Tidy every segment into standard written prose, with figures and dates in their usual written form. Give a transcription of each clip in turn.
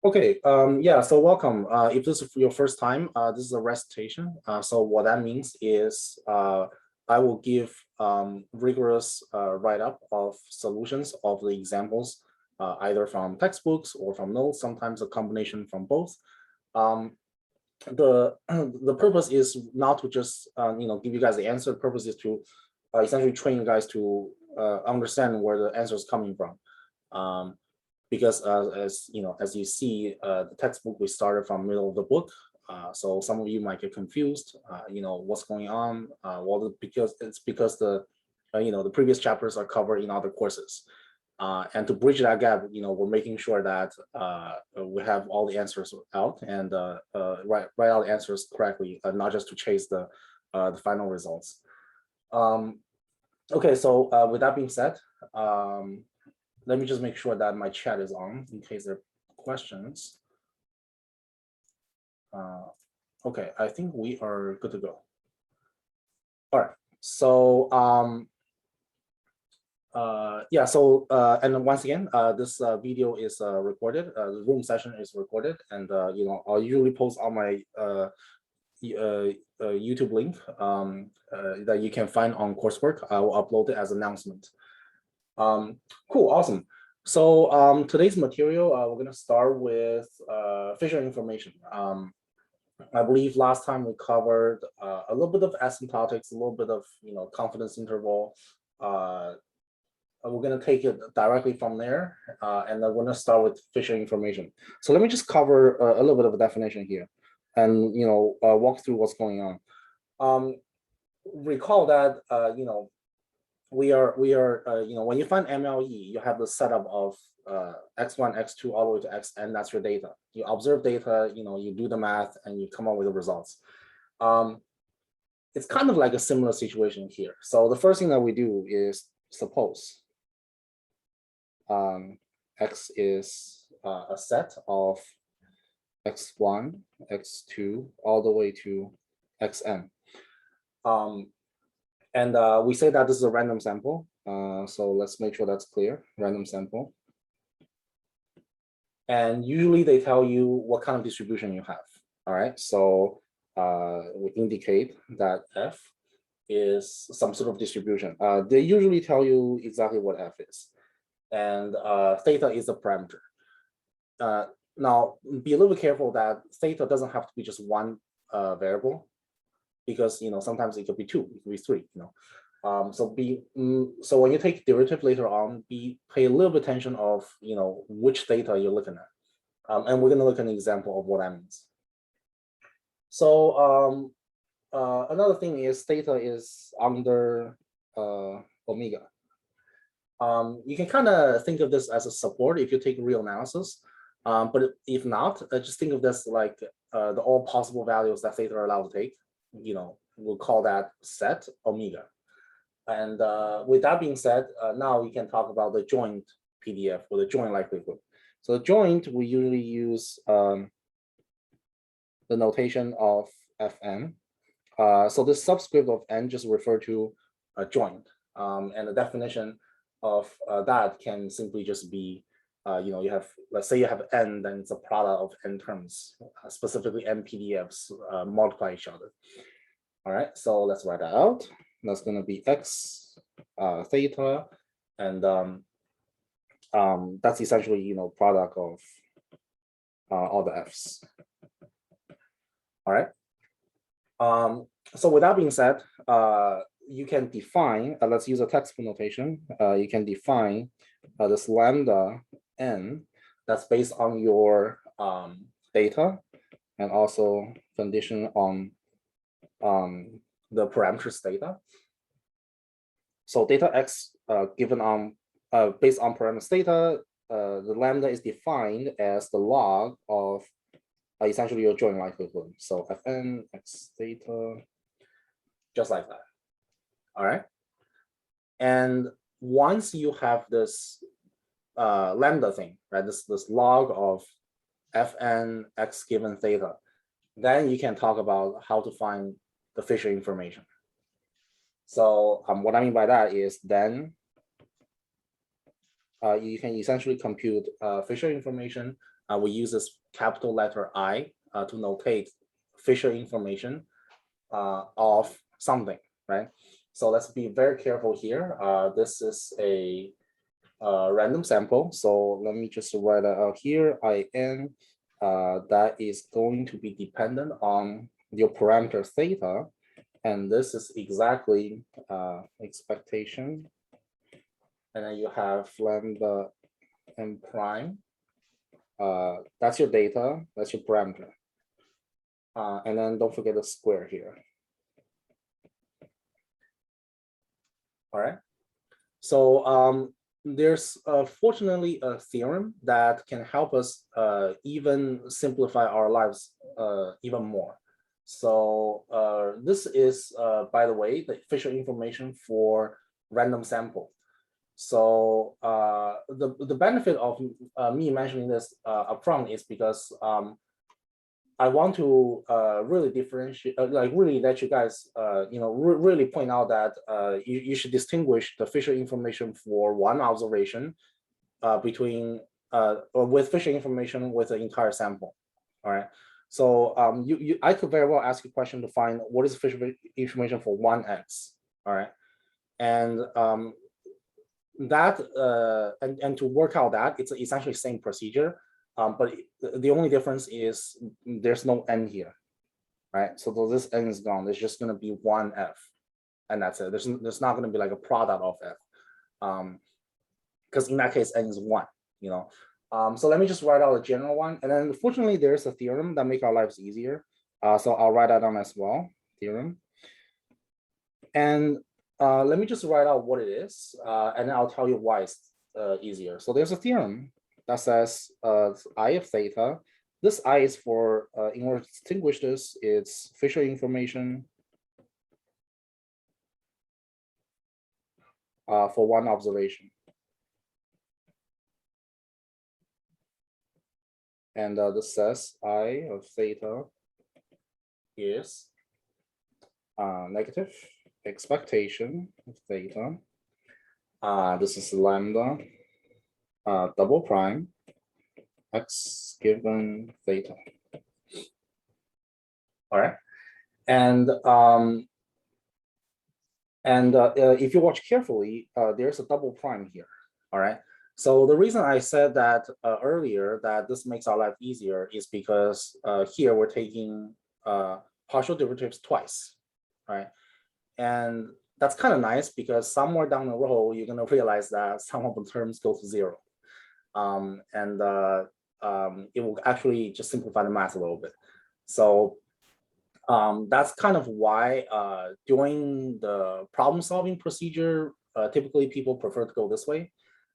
Okay, yeah, so welcome. If this is your first time, this is a recitation. So what that means is I will give rigorous write-up of solutions of the examples, either from textbooks or from notes, sometimes a combination from both. The purpose is not to just give you guys the answer. The purpose is to essentially train you guys to understand where the answer is coming from. Because as you see, the textbook, we started from middle of the book. So some of you might get confused, what's going on. Well, because the the previous chapters are covered in other courses. And to bridge that gap, we're making sure that we have all the answers out and write out the answers correctly, not just to chase the final results. Okay, so with that being said, let me just make sure that my chat is on in case there are questions. Okay, I think we are good to go. All right, so yeah, so and once again, this video is recorded. The Zoom session is recorded, and I'll usually post on my YouTube link that you can find on coursework. I will upload it as an announcement. Cool, awesome. So today's material, we're going to start with Fisher information. I believe last time we covered a little bit of asymptotics, a little bit of confidence interval. We're going to take it directly from there, and then we're going to start with Fisher information. So let me just cover a little bit of a definition here, and walk through what's going on. Recall that we are when you find MLE, you have the setup of x1, x2 all the way to xn. That's your data. You observe data, you do the math, and you come up with the results. It's kind of like a similar situation here. So the first thing that we do is suppose x is a set of x1, x2 all the way to xn. And we say that this is a random sample. So let's make sure that's clear, random sample. And usually they tell you what kind of distribution you have. All right, so we indicate that F is some sort of distribution. They usually tell you exactly what F is. And theta is a parameter. Now, be a little bit careful that theta doesn't have to be just one variable, because sometimes it could be two, it could be three. So when you take derivative later on, pay a little bit attention of which data you're looking at, and we're going to look at an example of what that means. So another thing is theta is under omega. You can kind of think of this as a support if you take real analysis, but if not, just think of this like the all possible values that theta are allowed to take. We'll call that set omega. And with that being said, now we can talk about the joint PDF or the joint likelihood. So the joint, we usually use the notation of Fn. So this subscript of n just refer to a joint. And the definition of that can simply just be, you have, let's say you have n, then it's a product of n terms, specifically n PDFs multiply each other. All right, so let's write that out. That's going to be x theta, and that's essentially product of all the f's. All right. So with that being said, you can define. Let's use a textbook notation. You can define this lambda n that's based on your data, and also condition on the parameters data. So data x given on based on parameters data, the lambda is defined as the log of essentially your joint likelihood. So Fn x theta, just like that. All right. And once you have this lambda thing, right, this log of Fn x given theta, then you can talk about how to find the Fisher information. So what I mean by that is then you can essentially compute Fisher information. We use this capital letter I to notate Fisher information of something, right? So let's be very careful here. This is a random sample. So let me just write that out here. IN that is going to be dependent on your parameter theta. And this is exactly expectation. And then you have lambda n prime. That's your data, that's your parameter. And then don't forget the square here. All right. So there's fortunately a theorem that can help us even simplify our lives even more. So this is, by the way, the Fisher information for random sample. So the benefit of me mentioning this upfront is because I want to really differentiate, like really let you guys, really point out that you should distinguish the Fisher information for one observation between or with Fisher information with the entire sample. All right. So I could very well ask a question to find what is Fisher information for 1x. All right. And that and to work out that, it's essentially the same procedure. But the only difference is there's no n here, right? So this n is gone. There's just going to be one f, and that's it. There's not going to be like a product of f, because in that case n is 1. So let me just write out a general one, and then fortunately there's a theorem that make our lives easier. So I'll write that down as well. Theorem, and let me just write out what it is, and then I'll tell you why it's easier. So there's a theorem that says I of theta. This I is for, in order to distinguish this, it's Fisher information for one observation. And this says I of theta is negative expectation of theta. This is lambda double prime x given theta. All right, and if you watch carefully, there's a double prime here. All right. So the reason I said that earlier, that this makes our life easier, is because here we're taking partial derivatives twice, right? And that's kind of nice because somewhere down the road, you're going to realize that some of the terms go to 0. It will actually just simplify the math a little bit. So that's kind of why during the problem solving procedure, typically people prefer to go this way.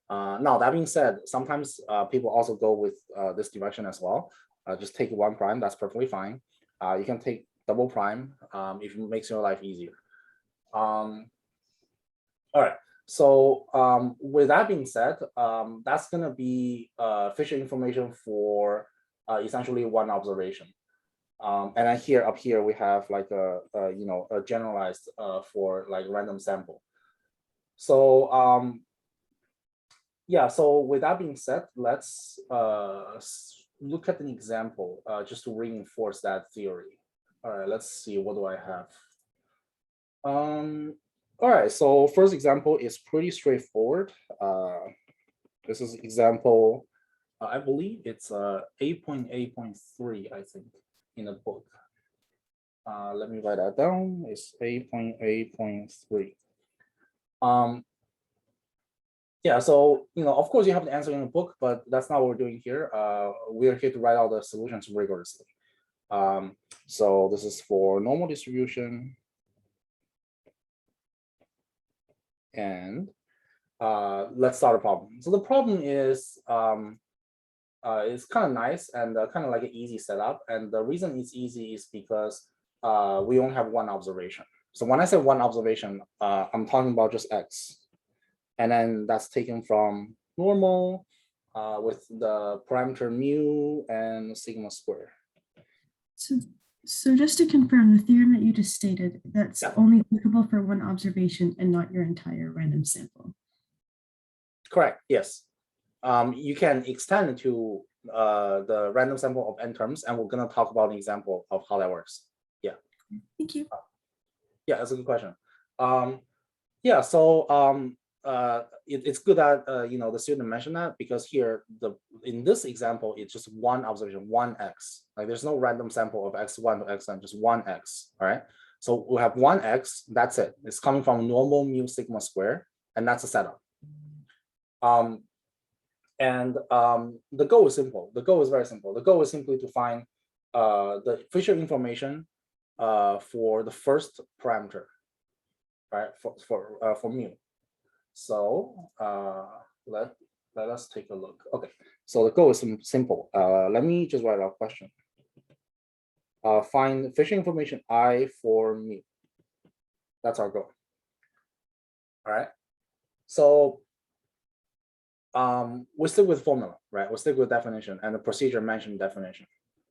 Now, that being said, sometimes people also go with this direction as well. Just take 1 prime, that's perfectly fine. You can take double prime if it makes your life easier. All right. So with that being said, that's going to be Fisher information for essentially one observation. And then up here we have like a generalized for like random sample. So yeah, so with that being said, let's look at an example just to reinforce that theory. All right, let's see, what do I have? All right, so first example is pretty straightforward. This is example, I believe it's 8.8.3, I think, in the book. Let me write that down. It's 8.8.3. Yeah, so of course you have the answer in the book, but that's not what we're doing here. We're here to write out the solutions rigorously. So this is for normal distribution. And let's start a problem. So the problem is it's kind of nice and kind of like an easy setup. And the reason it's easy is because we only have one observation. So when I say one observation, I'm talking about just x. And then that's taken from normal with the parameter mu and sigma square. So just to confirm, the theorem that you just stated, that's only applicable for one observation and not your entire random sample. Correct, yes. you can extend to the random sample of n terms, and we're gonna talk about an example of how that works. Yeah. Thank you. Yeah, that's a good question. Yeah, so it's good that the student mentioned that, because here in this example it's just one observation, one x. Like there's no random sample of x1 to xn, just one x. All right. So we have one x. That's it. It's coming from normal mu sigma square, and that's a setup. The goal is simple. The goal is very simple. The goal is simply to find the Fisher information for the first parameter, right? For mu. So let us take a look. Okay. So the goal is simple. Let me just write out question. Find Fisher information I for mu. That's our goal. All right. So we stick with formula, right? We stick with definition, and the procedure mentioned definition.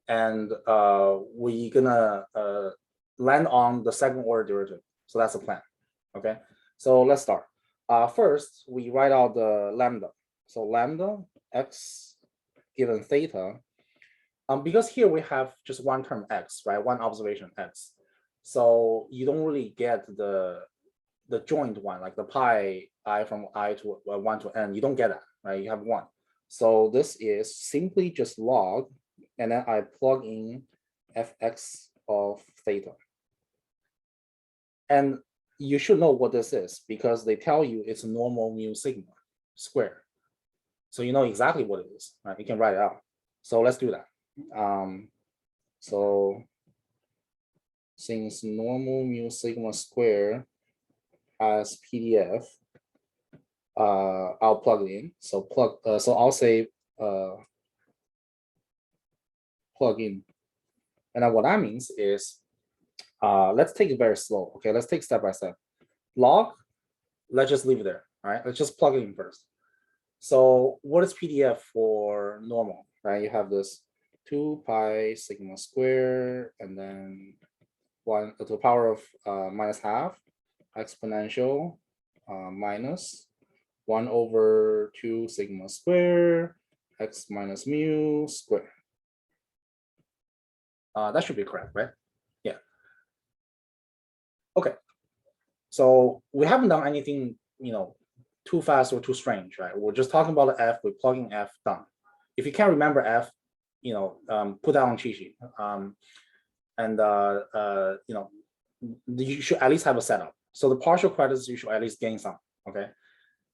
And we're gonna land on the second order derivative. So that's the plan. Okay. So let's start. First, we write out the lambda. So lambda x given theta. Because here we have just one term x, right? One observation x. So you don't really get the joint one, like the pi I from I to 1 to n. You don't get that, right? You have one. So this is simply just log, and then I plug in fx of theta. And you should know what this is, because they tell you it's normal mu sigma square. So you know exactly what it is, right? You can write it out. So let's do that. So since normal mu sigma square has PDF, I'll plug it in. So so I'll say plug in. And then what that means is, let's take it very slow. Okay, let's take step by step. Log, let's just leave it there. All right, let's just plug it in first. So what is PDF for normal, right? You have this 2 pi sigma square, and then 1 to the power of minus half exponential minus 1 over 2 sigma square x minus mu square. That should be correct, right? Yeah. Okay. So we haven't done anything, too fast or too strange, right? We're just talking about the f. We're plugging f, done. If you can't remember f, put that on cheat sheet. You should at least have a setup. So the partial credits, you should at least gain some. Okay.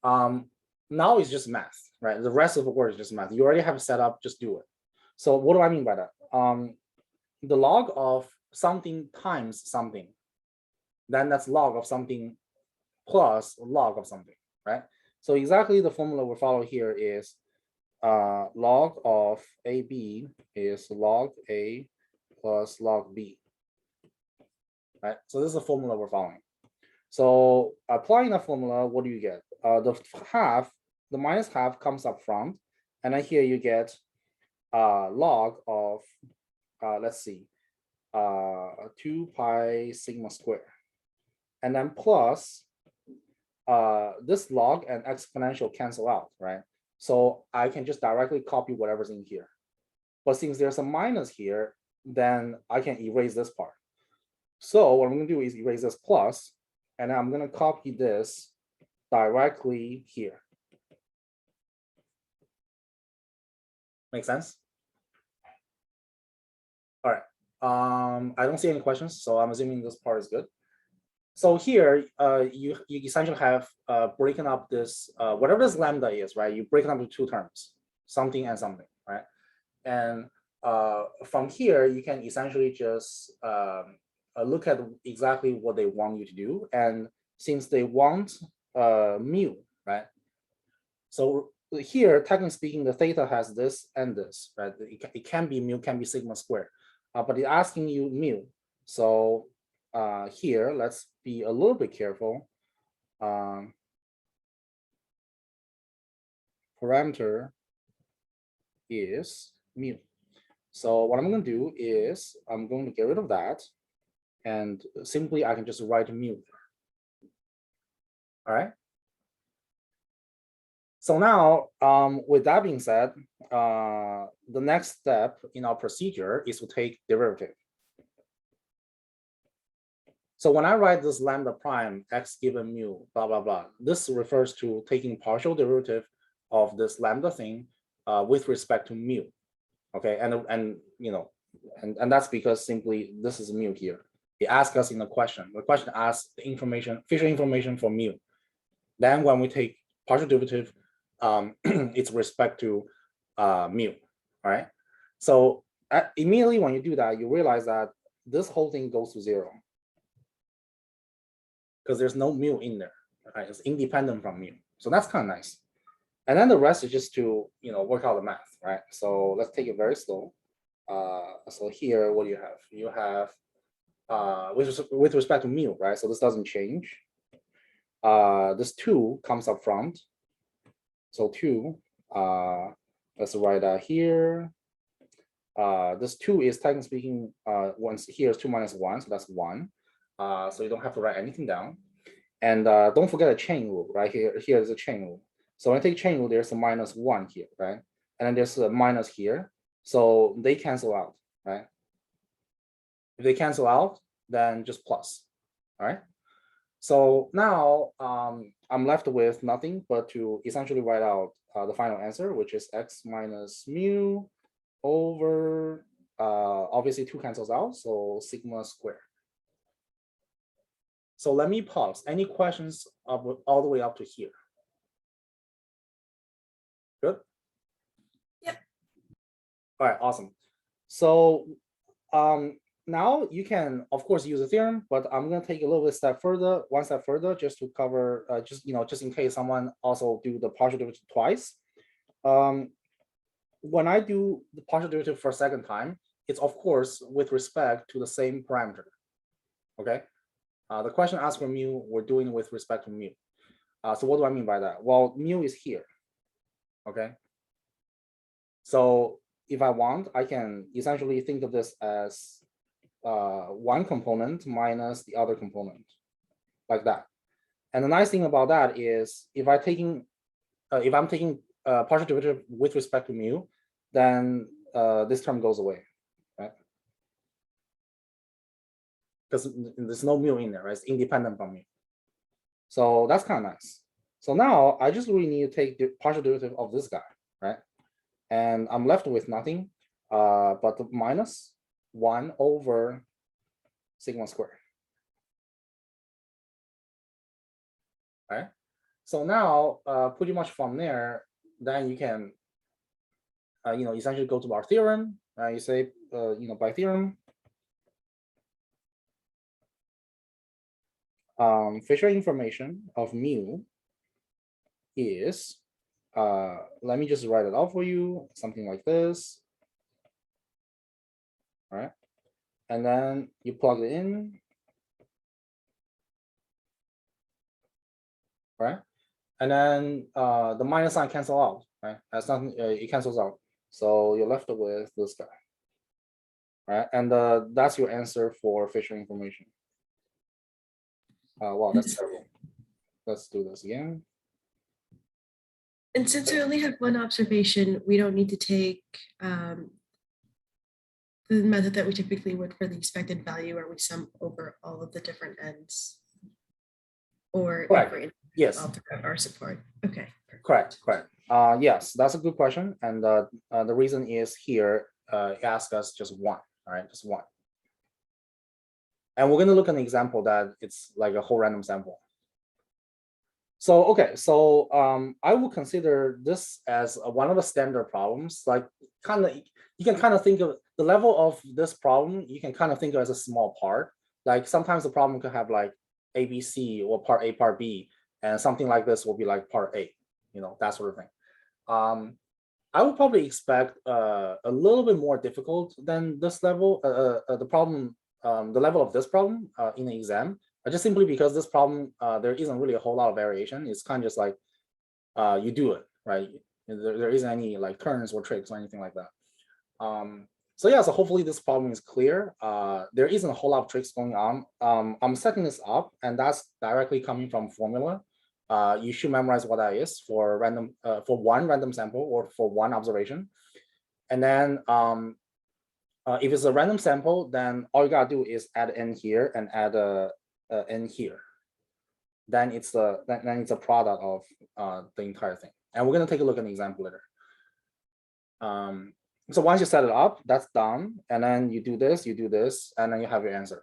Now it's just math, right? The rest of the word is just math. You already have a setup, just do it. So what do I mean by that? The log of something times something, then that's log of something plus log of something, right? So exactly the formula we follow here is log of AB is log A plus log B, right? So this is the formula we're following. So applying that formula, what do you get? The minus half comes up front, and then here you get log of, let's see, 2 pi sigma square, and then plus this log and exponential cancel out, right? So I can just directly copy whatever's in here. But since there's a minus here, then I can erase this part. So what I'm going to do is erase this plus, and I'm going to copy this directly here. Make sense? All right. I don't see any questions, so I'm assuming this part is good. So here, you essentially have breaking up this, whatever this lambda is, right? You break it up into two terms, something and something, right? And from here, you can essentially just look at exactly what they want you to do. And since they want mu, right? So here, technically speaking, the theta has this and this, right? It can be mu, can be sigma squared, but it's asking you mu. So here, let's be a little bit careful. Parameter is mu. So what I'm going to do is I'm going to get rid of that, and simply I can just write mu there. All right. So now, with that being said, the next step in our procedure is to take derivative. So when I write this lambda prime x given mu, blah, blah, blah, this refers to taking partial derivative of this lambda thing with respect to mu. Okay, and you know, and that's because simply this is mu here. It asks us in the question. The question asks the information, Fisher information for mu. Then when we take partial derivative, it's respect to mu. All right. So immediately when you do that, you realize that this whole thing goes to 0 because there's no mu in there. Right? It's independent from mu. So that's kind of nice. And then the rest is just to work out the math, right? So let's take it very slow. So here, what do you have? You have with respect to mu, right? So this doesn't change. This 2 comes up front. So 2, let's write that here. This 2 is technically speaking, once here is 2 minus 1, so that's 1. So you don't have to write anything down. And don't forget a chain rule, right? Here is a chain rule. So when I take chain rule, there's a minus 1 here, right? And then there's a minus here. So they cancel out, right? If they cancel out, then just plus, all right? So now I'm left with nothing but to essentially write out the final answer, which is x minus mu over, obviously 2 cancels out, so sigma squared. So let me pause. Any questions all the way up to here? Good? Yep. All right, awesome. So now you can, of course, use a theorem, but I'm going to take a little bit one step further, just to cover, just in case someone also do the partial derivative twice. When I do the partial derivative for a second time, it's of course with respect to the same parameter. Okay. The question asks for mu, we're doing it with respect to mu. So what do I mean by that? Well, mu is here. Okay. So if I want, I can essentially think of this as one component minus the other component, like that. And the nice thing about that is if I'm taking partial derivative with respect to mu, then this term goes away, right? Because there's no mu in there, right? It's independent from mu. So that's kind of nice. So now I just really need to take the partial derivative of this guy, right? And I'm left with nothing but the minus 1 over sigma squared. All right. So now, pretty much from there, then you can, essentially go to our theorem. You say, by theorem, Fisher information of mu is, let me just write it out for you, something like this. All right. And then you plug it in. Right. And then the minus sign cancel out, right? That's nothing, it cancels out. So you're left with this guy. Right. And that's your answer for Fisher information. Wow, that's terrible. Let's do this again. And since I only had one observation, we don't need to take the method that we typically would for the expected value, where we sum over all of the different ends. Or correct. Yes, all throughout our support. Okay. Correct. Yes, that's a good question. And the reason is here, it asks us just one. All right, just one. And we're going to look at an example that it's like a whole random sample. So, okay, so I will consider this as one of the standard problems. Like you can kind of think of the level of this problem, you can kind of think of as a small part. Like sometimes the problem could have like A, B, C, or part A, part B, and something like this will be like part A, that sort of thing. I would probably expect a little bit more difficult than this level, the level of this problem in the exam, just simply because this problem, there isn't really a whole lot of variation. It's kind of just like you do it, right? There isn't any like turns or tricks or anything like that. So yeah, so hopefully this problem is clear. There isn't a whole lot of tricks going on. I'm setting this up, and that's directly coming from formula. you should memorize what that is for random for one random sample or for one observation. And then if it's a random sample, then all you gotta do is add n here and add n here. Then it's a product of the entire thing. And we're gonna take a look at an example later. So once you set it up, that's done. And then you do this, and then you have your answer.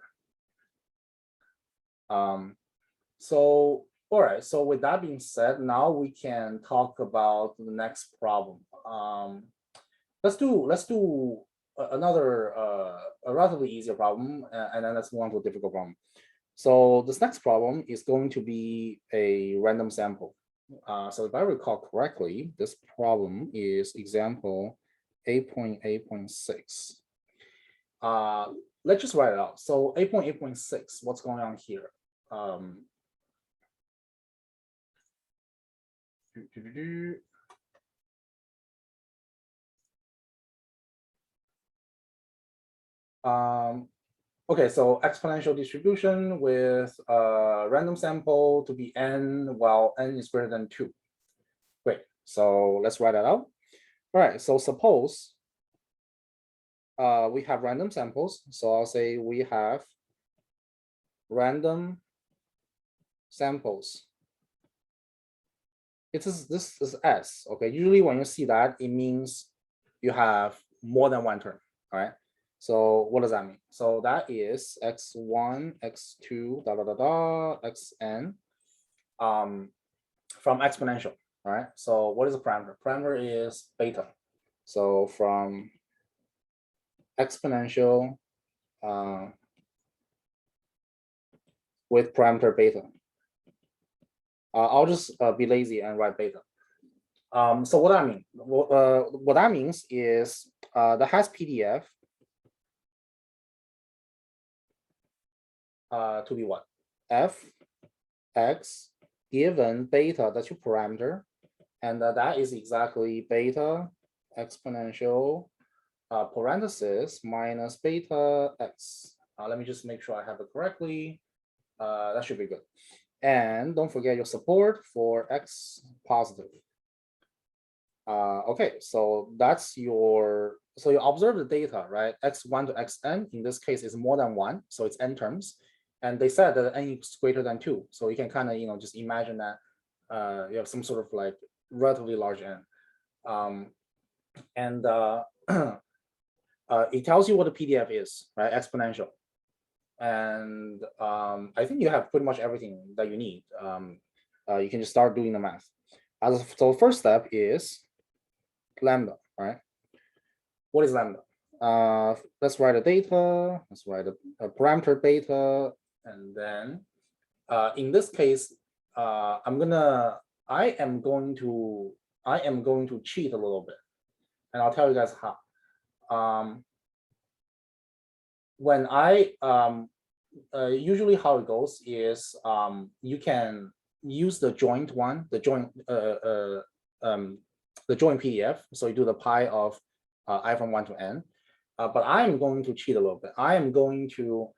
So all right, so with that being said, now we can talk about the next problem. Let's do another a relatively easier problem, and then let's move on to a difficult problem. So this next problem is going to be a random sample. So if I recall correctly, this problem is example 8.8.6. Let's just write it out. So 8.8.6, what's going on here? Okay, so exponential distribution with a random sample to be n while n is greater than 2. Great, so let's write that out. All right, so suppose we have random samples. So I'll say we have random samples. This is S, okay? Usually when you see that, it means you have more than one term, all right? So what does that mean? So that is x1, x2, xn from exponential, all right? So what is a parameter? Parameter is beta. So from exponential with parameter beta. I'll just be lazy and write beta. So what I mean, what that means is the has PDF to be what? F x given beta, that's your parameter, and that is exactly beta exponential parenthesis minus beta x. Let me just make sure I have it correctly. That should be good. And don't forget your support for x positive. Okay, so that's your, so you observe the data, right? x1 to xn, in this case, is more than 1, so it's n terms. And they said that n is greater than 2. So you can kind of, just imagine that you have some sort of like relatively large n. And it tells you what the PDF is, right? Exponential. And I think you have pretty much everything that you need. You can just start doing the math. So the first step is lambda, right? What is lambda? Let's write a data. Let's write a parameter beta, and then in this case, I am going to cheat a little bit, and I'll tell you guys how. When I usually how it goes is you can use the joint one, the joint PDF. So you do the pi of I from 1 to n. But I'm going to cheat a little bit. I am going to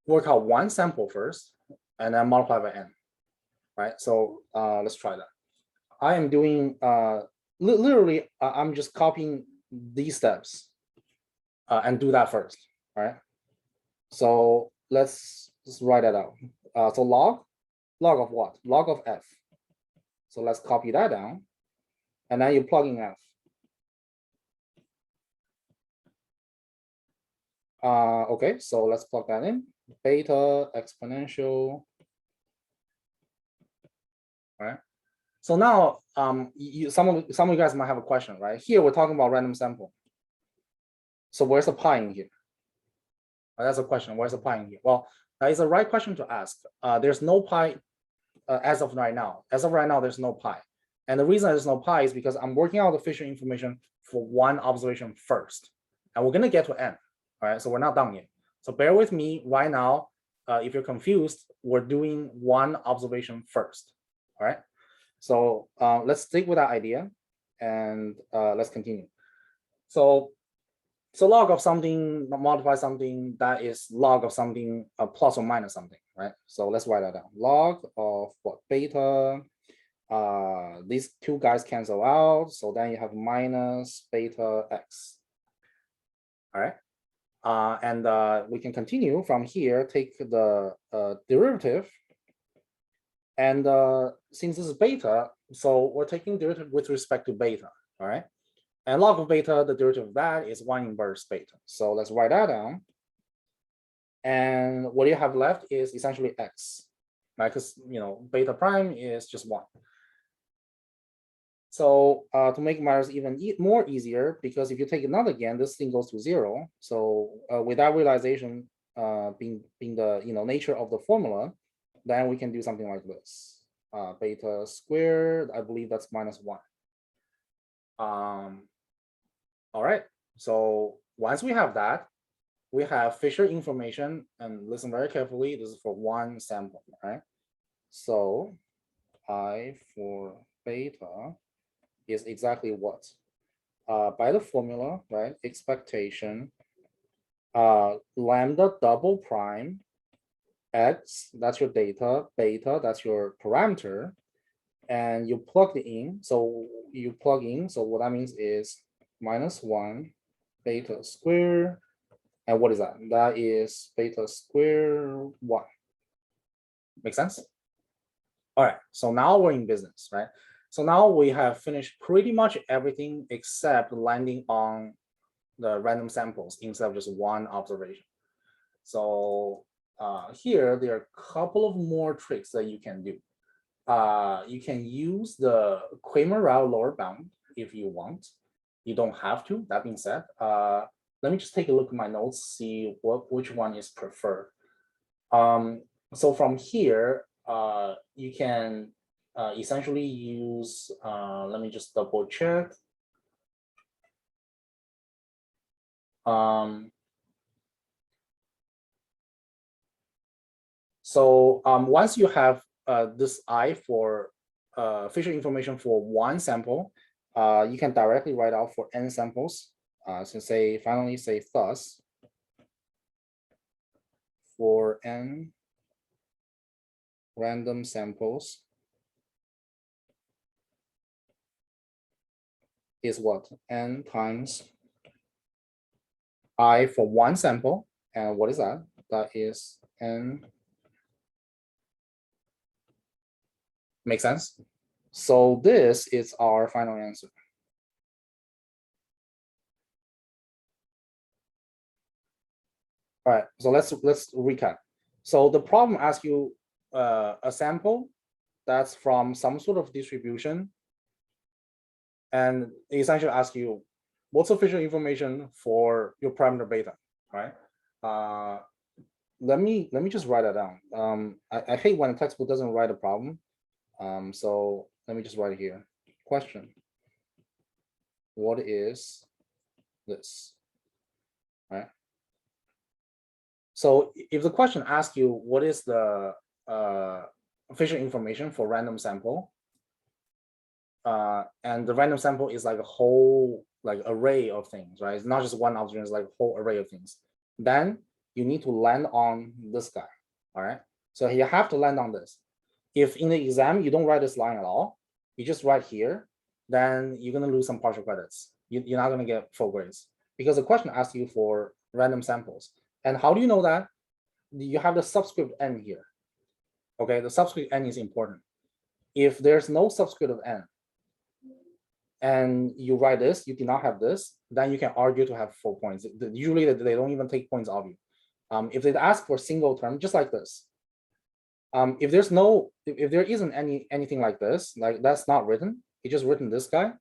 work out one sample first and then multiply by n. Right. So let's try that. I am doing literally I'm just copying these steps and do that first. All right. So let's just write that out. So log of what? Log of f. So let's copy that down. And then you plug in f. Okay, so let's plug that in. Beta exponential. All right. So now some of you guys might have a question, right? Here we're talking about random sample. So where's the pi in here? That's a question. Where's the pi in here? Well, that is the right question to ask. There's no pi as of right now. As of right now, there's no pi. And the reason there's no pi is because I'm working out the Fisher information for one observation first. And we're going to get to n. All right, so we're not done yet. So bear with me right now. If you're confused, we're doing one observation first. All right. So let's stick with that idea and let's continue. So log of something multiply something, that is log of something plus or minus something, right? So let's write that down. Log of what? Beta these two guys cancel out. So then you have minus beta x. All right. And we can continue from here, take the derivative. And since this is beta, so we're taking derivative with respect to beta. All right. And log of beta, the derivative of that is 1 inverse beta. So let's write that down. And what you have left is essentially x, right? Because beta prime is just 1. So to make matters even more easier, because if you take another again, this thing goes to 0. So without realization being the nature of the formula, then we can do something like this. Beta squared, I believe that's -1. All right. So once we have that, we have Fisher information, and listen very carefully. This is for one sample, right? So I for beta is exactly what? By the formula, right? Expectation, lambda double prime, x, that's your data, beta, that's your parameter, and you plug it in. So you plug in. So what that means is -1 beta square. And what is that? That is beta square 1. Make sense? All right, so now we're in business, right? So now we have finished pretty much everything except landing on the random samples instead of just one observation. So here, there are a couple of more tricks that you can do. You can use the Kramer lower bound if you want. You don't have to. That being said, let me just take a look at my notes, see which one is preferred. So from here, you can essentially use, let me just double check. So once you have this I for Fisher information for one sample, you can directly write out for n samples. So finally say thus for n random samples is what? N times I for one sample. And what is that? That is n. Make sense? So this is our final answer. All right, so let's recap. So the problem asks you a sample that's from some sort of distribution, and it essentially asks you what's official information for your parameter beta, right? Let me just write that down. I hate when a textbook doesn't write a problem. So let me just write it here. Question: what is this? Right. So if the question asks you what is the official information for random sample, and the random sample is like a whole array of things, right? It's not just one observation, it's like a whole array of things. Then you need to land on this guy. All right. So you have to land on this. If in the exam you don't write this line at all, you just write here, then you're gonna lose some partial credits. You're not gonna get full grades because the question asks you for random samples. And how do you know that? You have the subscript n here. Okay, the subscript n is important. If there's no subscript of n, and you write this, you do not have this, then you can argue to have 4 points. Usually they don't even take points of you. If they ask for a single term, just like this, if there isn't anything like this, like that's not written, it's just written this guy,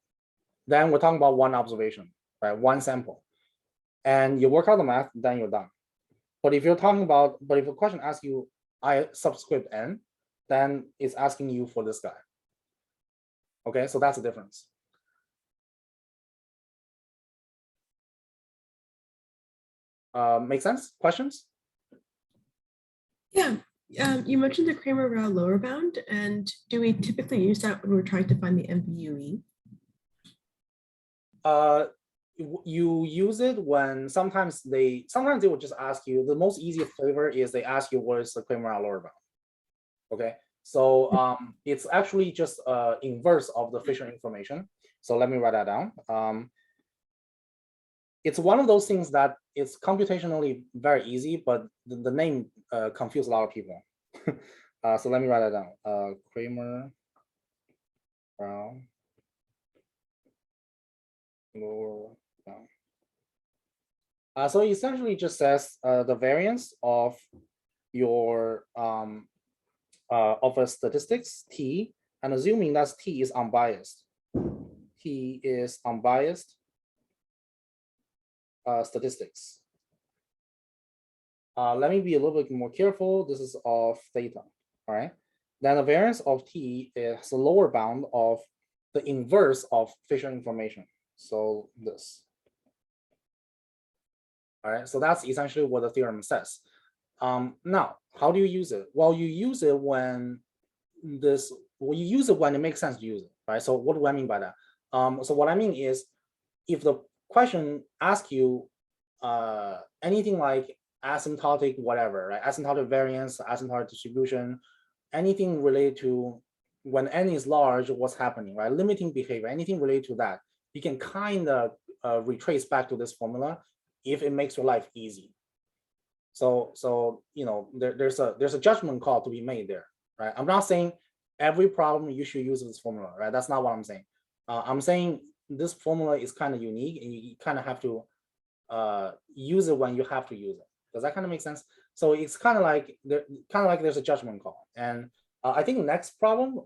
then we're talking about one observation, right? One sample, and you work out the math, then you're done. But if you're talking about, but if a question asks you I subscript n, then it's asking you for this guy. Okay, so that's the difference. Make sense? Questions? Yeah. You mentioned the Kramer lower bound, and do we typically use that when we're trying to find the MVUE? You use it when sometimes they will just ask you, the most easiest flavor is they ask you what is the Kramer lower bound. Okay, So it's actually just inverse of the Fisher information. So let me write that down. It's one of those things that it's computationally very easy, but the name confused a lot of people. So let me write that down. Kramer, Brown, lower down. So it essentially just says the variance of your of a statistics T, and assuming that T is unbiased. T is unbiased statistics. Let me be a little bit more careful. This is of theta, all right? Then the variance of T is the lower bound of the inverse of Fisher information. So this. All right, so that's essentially what the theorem says. Now, how do you use it? Well, you use it when it makes sense to use it, right? So what do I mean by that? So what I mean is, if the question asks you anything like asymptotic whatever, right? Asymptotic variance, asymptotic distribution, anything related to when n is large, what's happening, right? Limiting behavior, anything related to that, you can kind of retrace back to this formula if it makes your life easy. So you know, there's a judgment call to be made there, right? I'm not saying every problem you should use this formula, right? That's not what I'm saying. I'm saying this formula is kind of unique, and you kind of have to use it when you have to use it. Does that kind of make sense? So it's kind of like there's a judgment call. And I think next problem,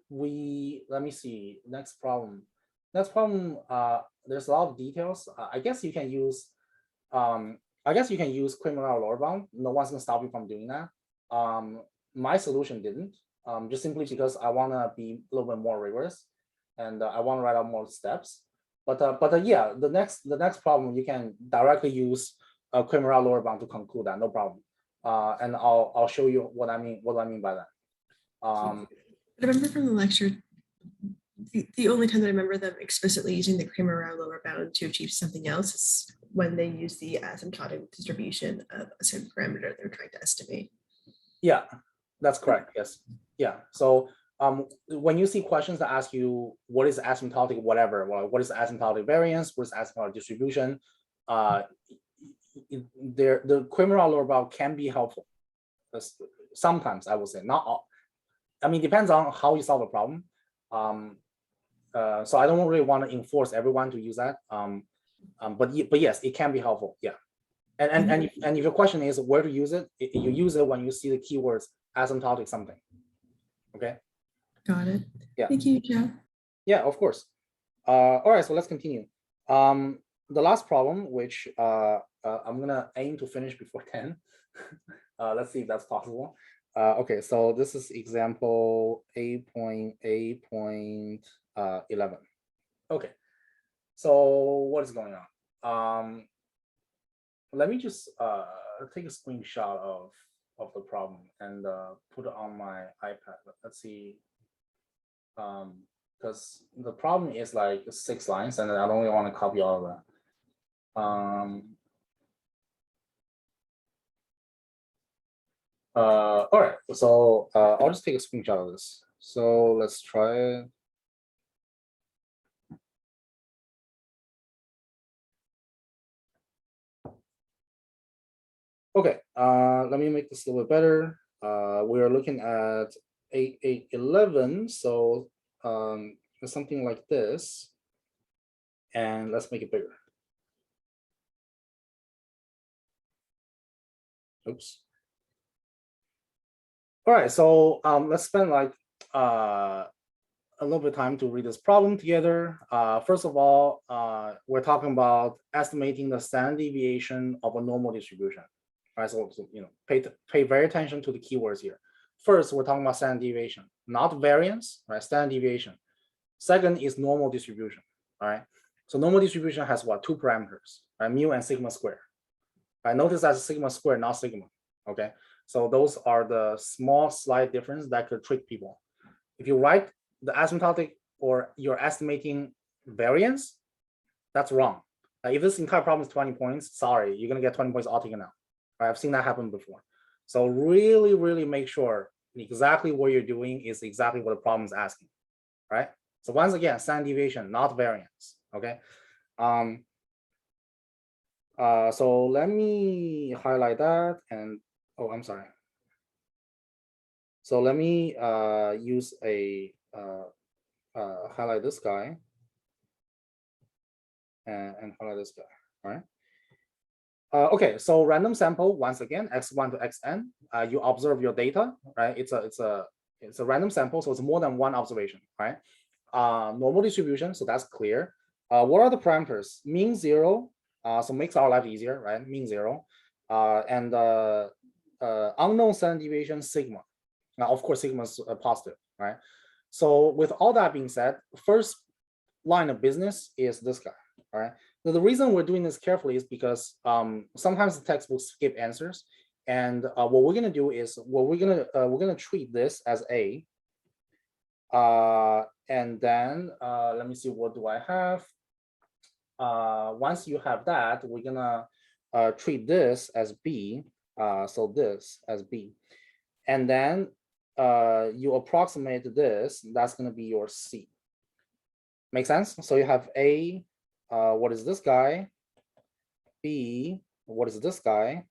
let me see, next problem, there's a lot of details. I guess you can use Kramer lower bound. No one's gonna stop you from doing that. My solution didn't, just simply because I want to be a little bit more rigorous, and I want to write out more steps. But yeah, the next problem you can directly use Kramer lower bound to conclude that, no problem. And I'll show you what I mean by that. I remember from the lecture, the only time that I remember them explicitly using the Kramer lower bound to achieve something else is when they use the asymptotic distribution of a certain parameter they're trying to estimate. Yeah, that's correct. Yes. Yeah. So when you see questions that ask you what is asymptotic whatever, well, what is asymptotic variance, what is asymptotic distribution, the Kramer lower bound can be helpful. Sometimes, I would say, not all. I mean, depends on how you solve a problem. So I don't really want to enforce everyone to use that. But yes, it can be helpful. Yeah. And if your question is where to use it, you use it when you see the keywords asymptotic something. Okay. Got it. Yeah. Thank you, Joe. Yeah, of course. All right, so let's continue. The last problem, which I'm gonna aim to finish before 10. Let's see if that's possible. Okay, so this is example 8.8.11. Okay, so what is going on? Let me just take a screenshot of the problem and put it on my iPad. Let's see. Because the problem is like 6 lines, and I don't really want to copy all of that. All right, so I'll just take a screenshot of this. So let's try it. Okay, let me make this a little bit better. We are looking at 8.8.11, so something like this, and let's make it bigger. Oops. All right, so let's spend like a little bit of time to read this problem together. First of all, we're talking about estimating the standard deviation of a normal distribution. All right, so you know, pay very attention to the keywords here. First, we're talking about standard deviation, not variance, right? Standard deviation. Second is normal distribution. All right, so normal distribution has what? 2 parameters, right? Mu and sigma square. Right? Notice that's sigma square, not sigma. Okay, so those are the small slight difference that could trick people. If you write the asymptotic or you're estimating variance, that's wrong. If this entire problem is 20 points, sorry, you're gonna get 20 points all taken out. Right? I've seen that happen before. So really, really make sure exactly what you're doing is exactly what the problem is asking, right? So once again, standard deviation, not variance, okay? So let me highlight that and, oh, I'm sorry. So let me use a, highlight this guy and highlight this guy, all right? Okay, so random sample, once again, x1 to xn, you observe your data, right? It's a random sample, so it's more than one observation, right? Normal distribution, so that's clear. What are the parameters? Mean 0, so makes our life easier, right? Mean 0, and unknown standard deviation sigma. Now, of course, sigma is positive, right? So with all that being said, first line of business is this guy, all right? So the reason we're doing this carefully is because sometimes the textbooks skip answers, and what we're gonna do is we're gonna treat this as A, and then let me see, what do I have? Once you have that, we're gonna treat this as B, so this as B, and then you approximate this, that's gonna be your C. Make sense? So you have A, what is this guy? B, what is this guy?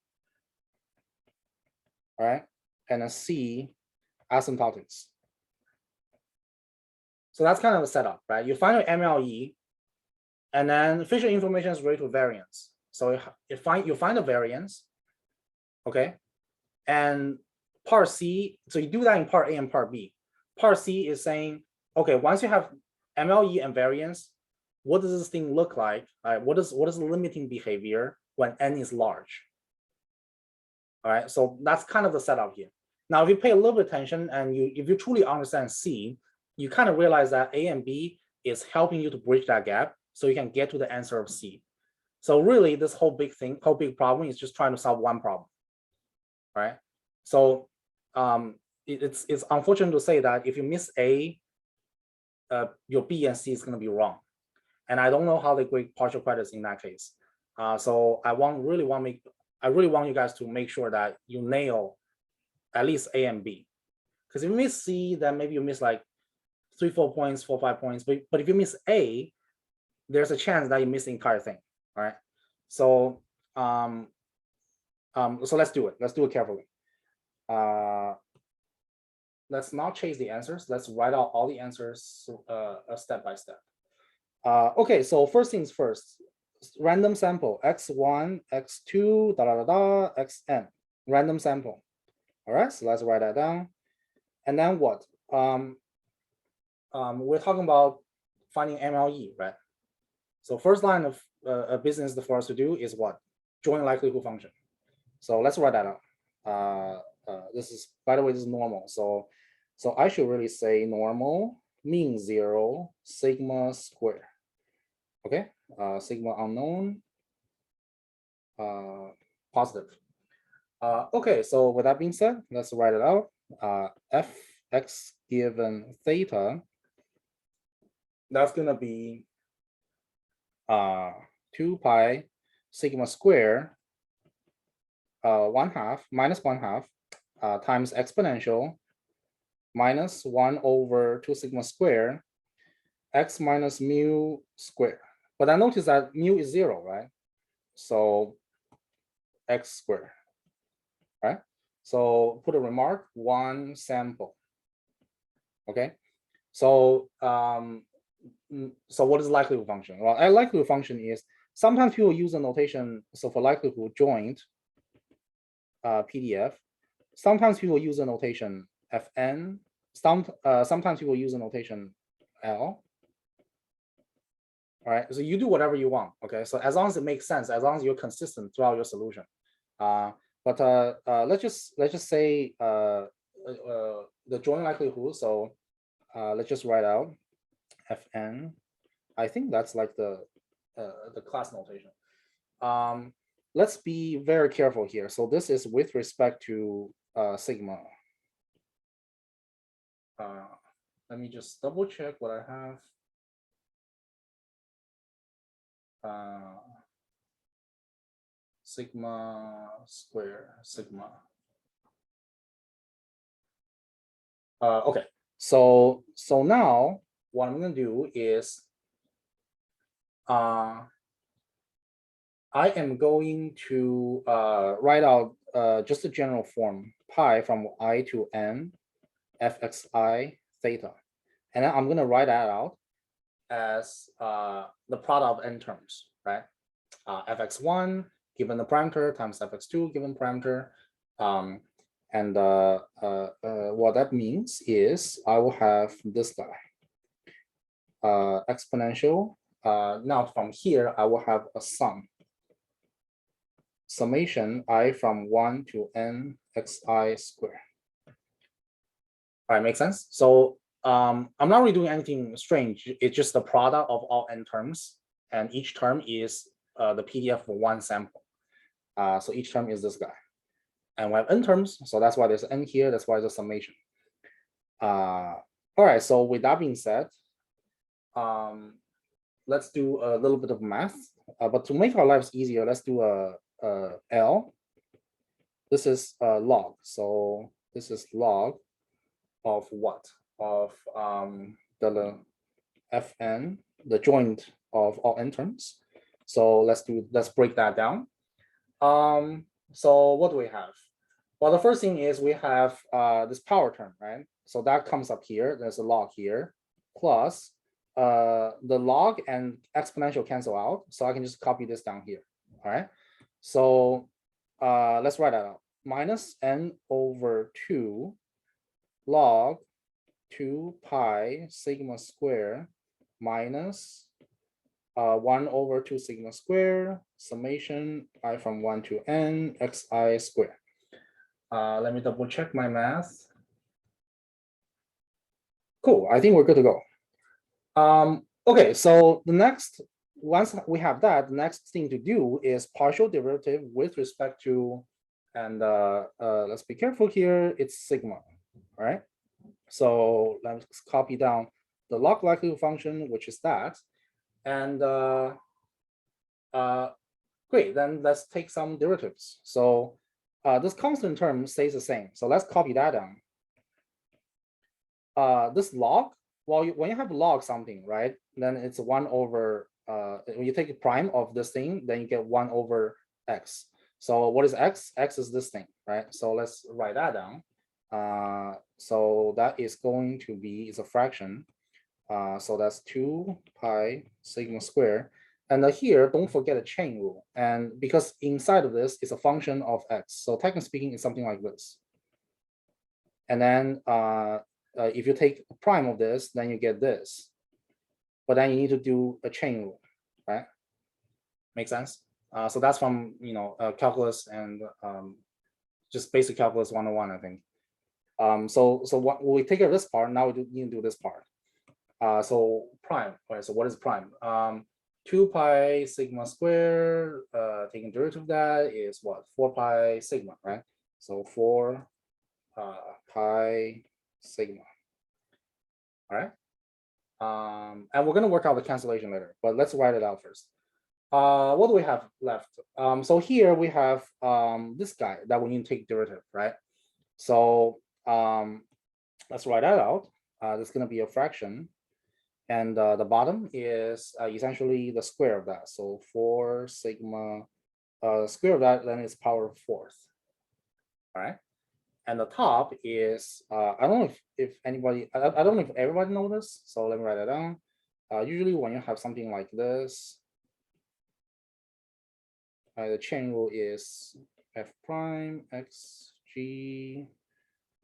All right, and a C, asymptotics. So that's kind of a setup, right? You find your MLE, and then Fisher information is related to variance. So you find the variance, okay? And part C, so you do that in part A and part B. Part C is saying, okay, once you have MLE and variance, what does this thing look like? What is the limiting behavior when n is large? All right, so that's kind of the setup here. Now, if you pay a little bit attention and if you truly understand C, you kind of realize that A and B is helping you to bridge that gap so you can get to the answer of C. So really, this whole big problem is just trying to solve one problem, right? So it's unfortunate to say that if you miss A, your B and C is going to be wrong. And I don't know how they grade partial credits in that case. So I really want you guys to make sure that you nail at least A and B. Because if you miss C, then maybe you miss like 3-4 points, 4-5 points. But if you miss A, there's a chance that you miss the entire thing. All right. So so let's do it. Let's do it carefully. Let's not chase the answers. Let's write out all the answers step by step. Okay, so first things first, random sample, x1, x2, xn, random sample. All right, so let's write that down. And then what? We're talking about finding MLE, right? So first line of business for us to do is what? Joint likelihood function. So let's write that out. This is, by the way, this is normal. So I should really say normal mean 0 sigma square. Okay, sigma unknown, positive. Okay, so with that being said, let's write it out. Fx given theta, that's gonna be 2 pi sigma square 1/2 minus 1/2 times exponential minus 1 over 2 sigma square x minus mu square. But I notice that mu is 0, right? So x squared, right? So put a remark, one sample. Okay. So so what is likelihood function? Well, a likelihood function is, sometimes people use a notation. So for likelihood joint PDF, sometimes people use a notation Fn. Sometimes people use a notation L. All right, so you do whatever you want. Okay, so as long as it makes sense, as long as you're consistent throughout your solution. But let's just say the joint likelihood. So let's just write out Fn. I think that's like the class notation. Let's be very careful here. So this is with respect to sigma. Let me just double check what I have. Sigma square, sigma. Okay, so now what I'm gonna do is I am going to write out just a general form, pi from I to n fxi theta. And then I'm going to write that out as the product of n terms, right? Fx1 given the parameter times fx2 given parameter. And what that means is I will have this guy, exponential. Now from here, I will have a summation I from 1 to n xi squared. All right, makes sense? So I'm not really doing anything strange. It's just the product of all n terms, and each term is the PDF for one sample. So each term is this guy. And we have n terms, so that's why there's n here, that's why there's a summation. All right, so with that being said, let's do a little bit of math. But to make our lives easier, let's do a L. This is log. So this is log of what? Of the Fn, the joint of all n terms. So let's break that down. So what do we have? Well, the first thing is we have this power term, right? So that comes up here. There's a log here, plus the log and exponential cancel out. So I can just copy this down here. All right. So let's write that out. Minus n over 2 log 2 pi sigma square minus 1 over 2 sigma square summation I from 1 to n xi square. Let me double check my math. Cool, I think we're good to go. Okay, so the next, once we have that, the next thing to do is partial derivative with respect to, and let's be careful here, it's sigma, all right? So let's copy down the log likelihood function, which is that. And great, then let's take some derivatives. So this constant term stays the same. So let's copy that down. This log, well, when you have log something, right, then it's 1 over, when you take a prime of this thing, then you get 1 over x. So what is x? X is this thing, right? So let's write that down. So that is going to be, it's a fraction. So that's 2 pi sigma square. And here, don't forget a chain rule. And because inside of this is a function of x. So technically speaking, it's something like this. And then if you take a prime of this, then you get this. But then you need to do a chain rule, right? Make sense? So that's from, calculus and just basic calculus 101, I think. So what we take care of this part, now we need to do this part. So prime, right? So what is prime? 2 pi sigma square, taking derivative of that is what? 4 pi sigma, right? So 4 pi sigma. All right. And we're going to work out the cancellation later, but let's write it out first. What do we have left? So here we have this guy that we need to take derivative, right? So let's write that out. There's going to be a fraction. And the bottom is essentially the square of that. So 4 sigma square of that, then it's power of 4th. All right. And the top is, I don't know if anybody, I don't know if everybody knows this. So let me write it down. Usually when you have something like this, the chain rule is f prime x g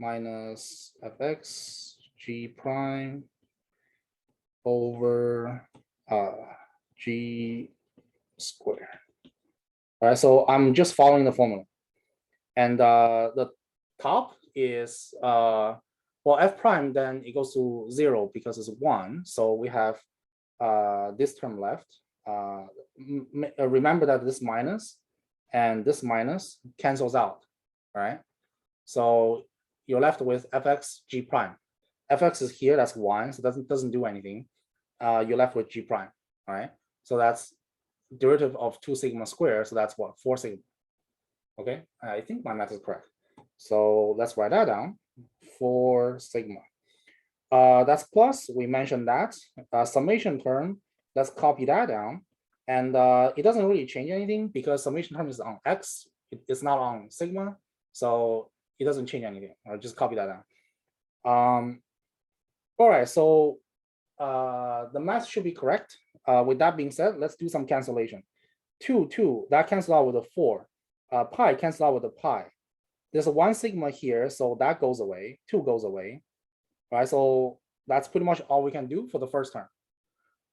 minus fx g prime over g squared. All right, so I'm just following the formula. And the top is, well, f prime, then it goes to 0 because it's 1. So we have this term left. Remember that this minus and this minus cancels out, right? So you're left with fx g prime. Fx is here, that's 1, so it doesn't do anything. You're left with g prime, all right? So that's derivative of 2 sigma squared, so that's what, 4 sigma. Okay, I think my math is correct. So let's write that down. 4 sigma. That's plus, we mentioned that. Summation term, let's copy that down. And it doesn't really change anything because summation term is on X, it's not on sigma. So it doesn't change anything. I'll just copy that down. All right, so the math should be correct. With that being said, let's do some cancellation. 2, that cancels out with a 4. Pi cancels out with a pi. There's a 1 sigma here, so that goes away. 2 goes away. All right, so that's pretty much all we can do for the first term.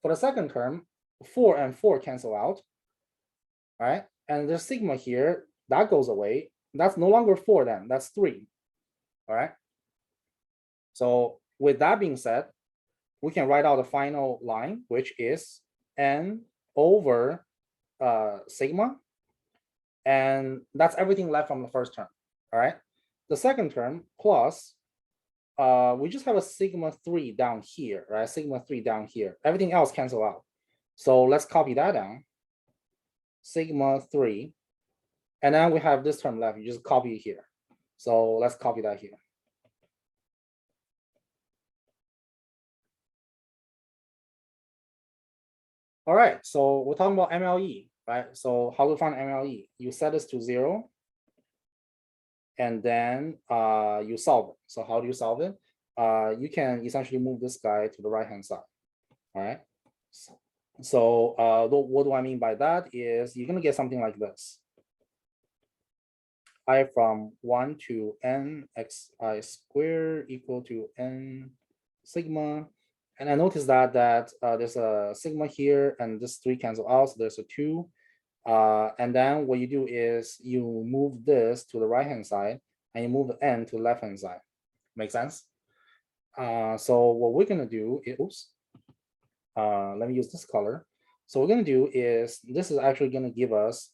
For the second term, 4 and 4 cancel out. All right, and there's sigma here, that goes away. That's no longer 4 then, that's 3. All right. So with that being said, we can write out the final line, which is n over sigma. And that's everything left from the first term. All right. The second term plus, we just have a sigma 3 down here, right? Sigma 3 down here. Everything else cancel out. So let's copy that down. Sigma 3. And then we have this term left. You just copy it here. So let's copy that here. All right, so we're talking about MLE, right? So how to find MLE? You set this to 0, and then you solve it. So how do you solve it? You can essentially move this guy to the right-hand side. All right. So what do I mean by that is you're gonna get something like this. I from 1 to n xi squared equal to n sigma. And I noticed that there's a sigma here and this 3 cancel out, so there's a 2. And then what you do is you move this to the right-hand side and you move the n to the left-hand side. Make sense? So what we're gonna do is, oops, let me use this color. So what we're gonna do is, this is actually gonna give us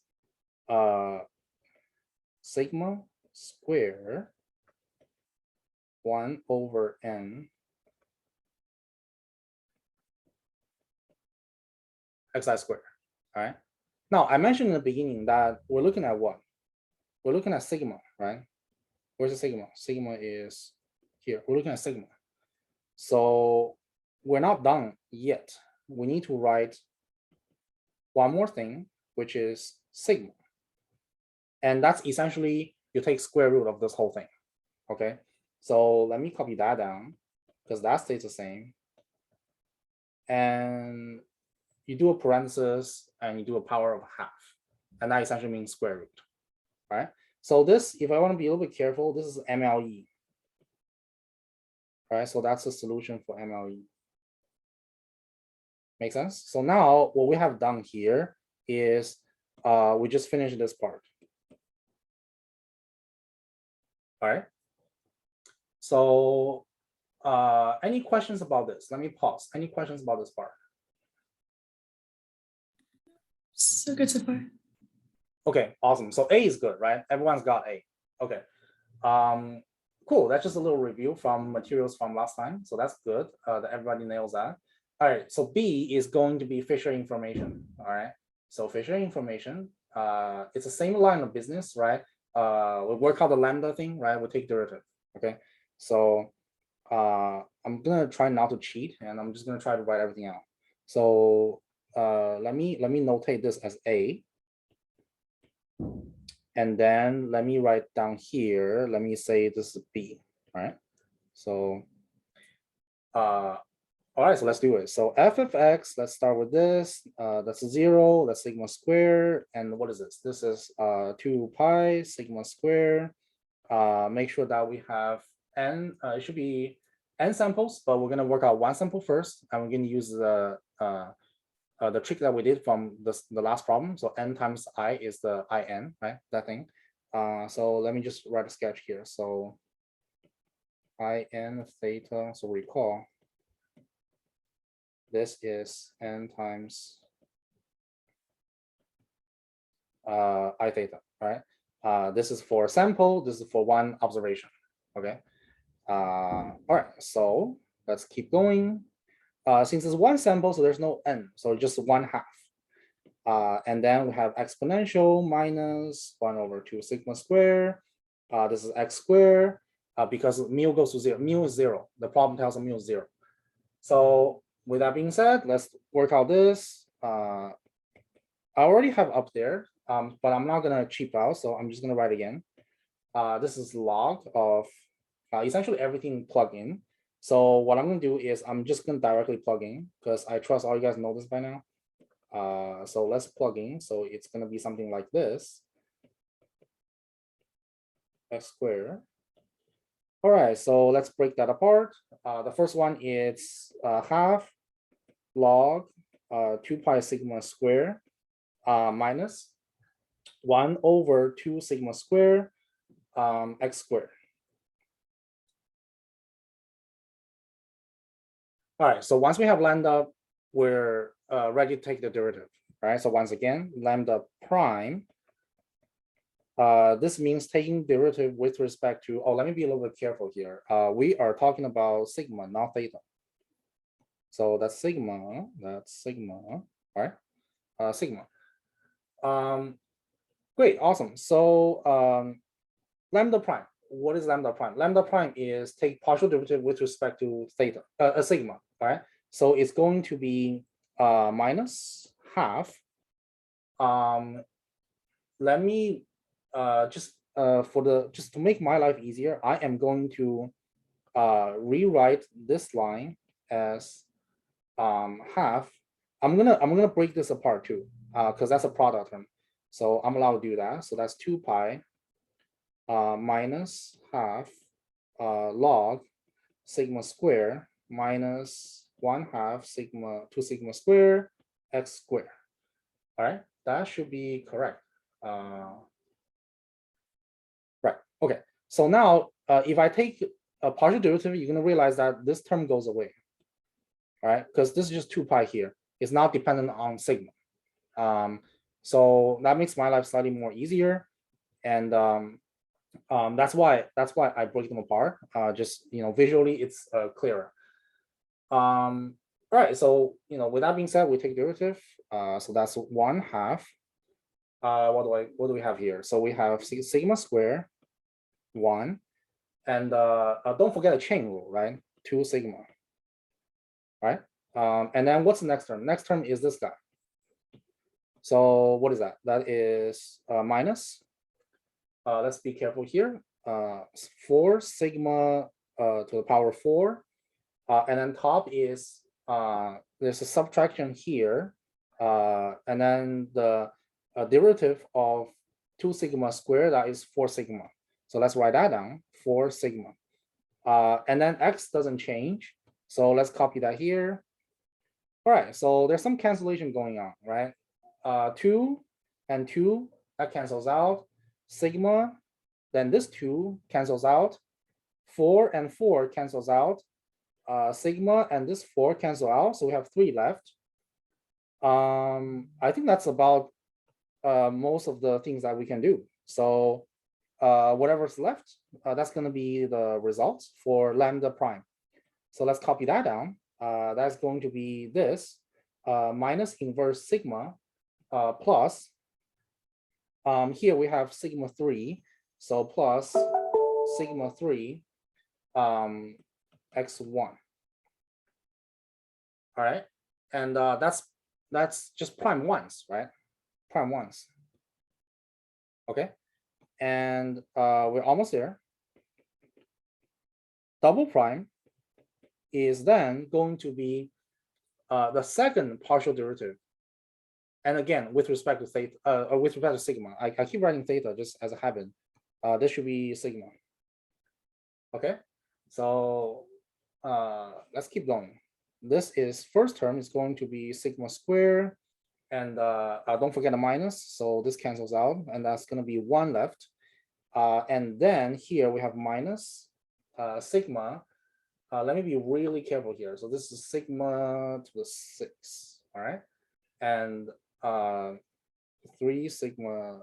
sigma square 1 over n xi squared. All right. Now I mentioned in the beginning that we're looking at what? We're looking at sigma, right? Where's the sigma? Sigma is here. We're looking at sigma. So we're not done yet. We need to write one more thing, which is sigma. And that's essentially you take square root of this whole thing. Okay. So let me copy that down because that stays the same. And you do a parenthesis and you do a power of half. And that essentially means square root. Right? So this, if I want to be a little bit careful, this is MLE. Right? So that's the solution for MLE. Make sense? So now what we have done here is we just finished this part. All right. So any questions about this? Let me pause. Any questions about this part? So good so far. Okay, awesome. So A is good, right? Everyone's got A. Okay. Cool. That's just a little review from materials from last time. So that's good that everybody nails that. All right. So B is going to be Fisher information. All right. So Fisher information, it's the same line of business, right? We work out the lambda thing, right? We'll take derivative. Okay. So I'm gonna try not to cheat, and I'm just gonna try to write everything out. So let me notate this as A. And then let me write down here, let me say this is B, all right? So, all right, so let's do it. So f of x, let's start with this. That's 0, that's sigma square. And what is this? This is 2 pi sigma square. Make sure that we have n, it should be n samples, but we're gonna work out one sample first, and we're gonna use the trick that we did from the last problem. So n times I is the in, right? That thing. So let me just write a sketch here. So in theta. So recall, this is n times I theta, right? This is for sample. This is for one observation. Okay. All right. So let's keep going. Since it's one sample, so there's no n, so just 1/2. And then we have exponential minus 1 over 2 sigma square. This is x squared because mu goes to 0. Mu is 0. The problem tells us mu is 0. So with that being said, let's work out this. I already have up there, but I'm not gonna cheap out, so I'm just gonna write again. This is log of essentially everything plug in. So what I'm gonna do is I'm just gonna directly plug in because I trust all you guys know this by now. So let's plug in. So it's gonna be something like this. X squared. All right, so let's break that apart. The first one is half log 2 pi sigma square minus 1 over 2 sigma square x squared. All right, so once we have lambda, we're ready to take the derivative, right? So once again, lambda prime. This means taking derivative with respect to, let me be a little bit careful here. We are talking about sigma, not theta. So that's sigma, all right? Sigma. Great, awesome. So lambda prime, what is lambda prime? Lambda prime is take partial derivative with respect to theta, sigma, all right? So it's going to be minus half. Let me just to make my life easier, I am going to rewrite this line as half. I'm gonna break this apart too, because that's a product term. So I'm allowed to do that. So that's 2 pi minus half log sigma square minus 1/2 sigma 2 sigma square x squared. All right, that should be correct. Right. Okay. So now, if I take a partial derivative, you're gonna realize that this term goes away. All right, because this is just 2 pi here. It's not dependent on sigma. So that makes my life slightly more easier, and that's why I break them apart. Just visually, it's clearer. All right. So with that being said, we take derivative. So that's 1/2. What do we have here? So we have sigma square 1, and don't forget a chain rule, right? 2 sigma. Right? And then what's the next term? Next term is this guy. So what is that? That is minus. Let's be careful here. 4 sigma to the power 4. And then top is there's a subtraction here. And then the derivative of 2 sigma squared, that is 4 sigma. So let's write that down, 4 sigma. And then x doesn't change. So let's copy that here. All right, so there's some cancellation going on, right? 2 and 2, that cancels out. Sigma, then this 2 cancels out. 4 and 4 cancels out. Sigma and this 4 cancel out. So we have 3 left. I think that's about most of the things that we can do. So whatever's left, that's going to be the results for lambda prime. So let's copy that down. That's going to be this minus inverse sigma plus. Here we have sigma 3. So plus sigma 3 x1. All right. And that's just prime ones, right? Prime ones. Okay. And we're almost there. Double prime is then going to be the second partial derivative. And again, with respect to theta, or with respect to sigma, I keep writing theta just as a habit. This should be sigma. Okay, so let's keep going. This is first term is going to be sigma square, and don't forget a minus, so this cancels out, and that's going to be 1 left. And then here we have minus sigma. Let me be really careful here. So this is sigma to the 6, all right? And 3 sigma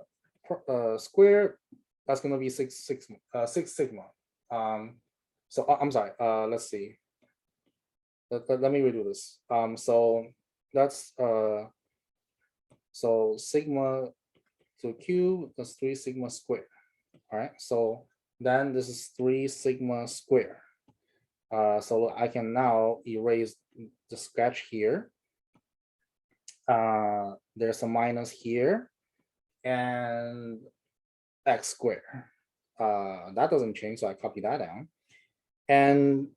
squared, that's going to be 6 sigma. So I'm sorry, let's see. Let me redo this. So that's so sigma to the cube, that's 3 sigma squared. All right, so Then this is 3 sigma square. So I can now erase the sketch here. There's a minus here and x squared. That doesn't change, so I copy that down. And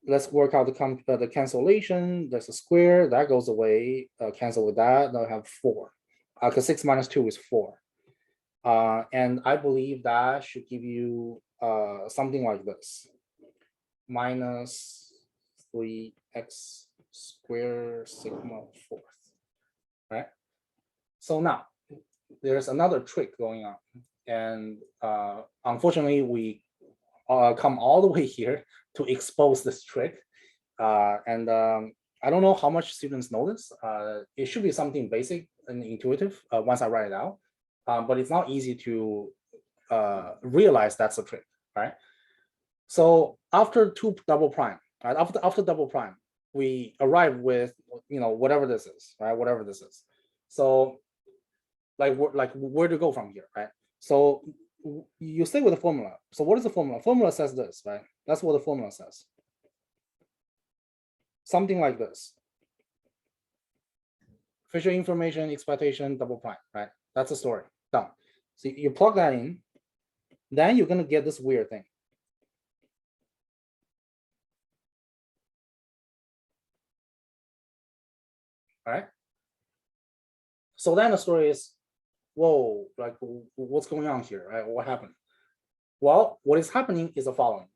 let's work out the cancellation. There's a square that goes away. Cancel with that. Now I have 4. Because 6 minus 2 is 4. And I believe that should give you something like this: minus 3x squared sigma 4th. Right. So now there's another trick going on, and unfortunately we come all the way here to expose this trick. And I don't know how much students know this. It should be something basic and intuitive once I write it out, but it's not easy to realize that's a trick, right? So after 2 double prime, right? After double prime, we arrive with, you know, whatever this is, right? Whatever this is. So like where to go from here, right? So you stay with the formula. So what is the formula? Formula says this, right? That's what the formula says. Something like this. Fisher information, expectation, double prime, right? That's the story. Done. So you plug that in, then you're gonna get this weird thing. All right. So then the story is, whoa, like what's going on here, right? What happened? Well, what is happening is the following.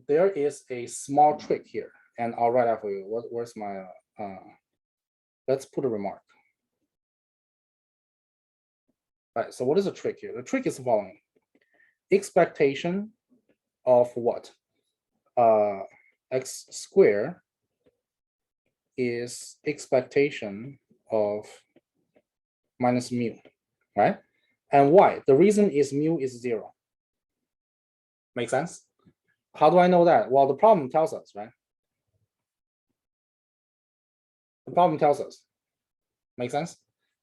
There is a small trick here, and I'll write out for you. Where's my, let's put a remark. All right, so what is the trick here? The trick is the following. Expectation of what? X squared is expectation of minus mu, right? And why? The reason is mu is 0. Make sense? How do I know that? Well, the problem tells us, right? The problem tells us. Make sense?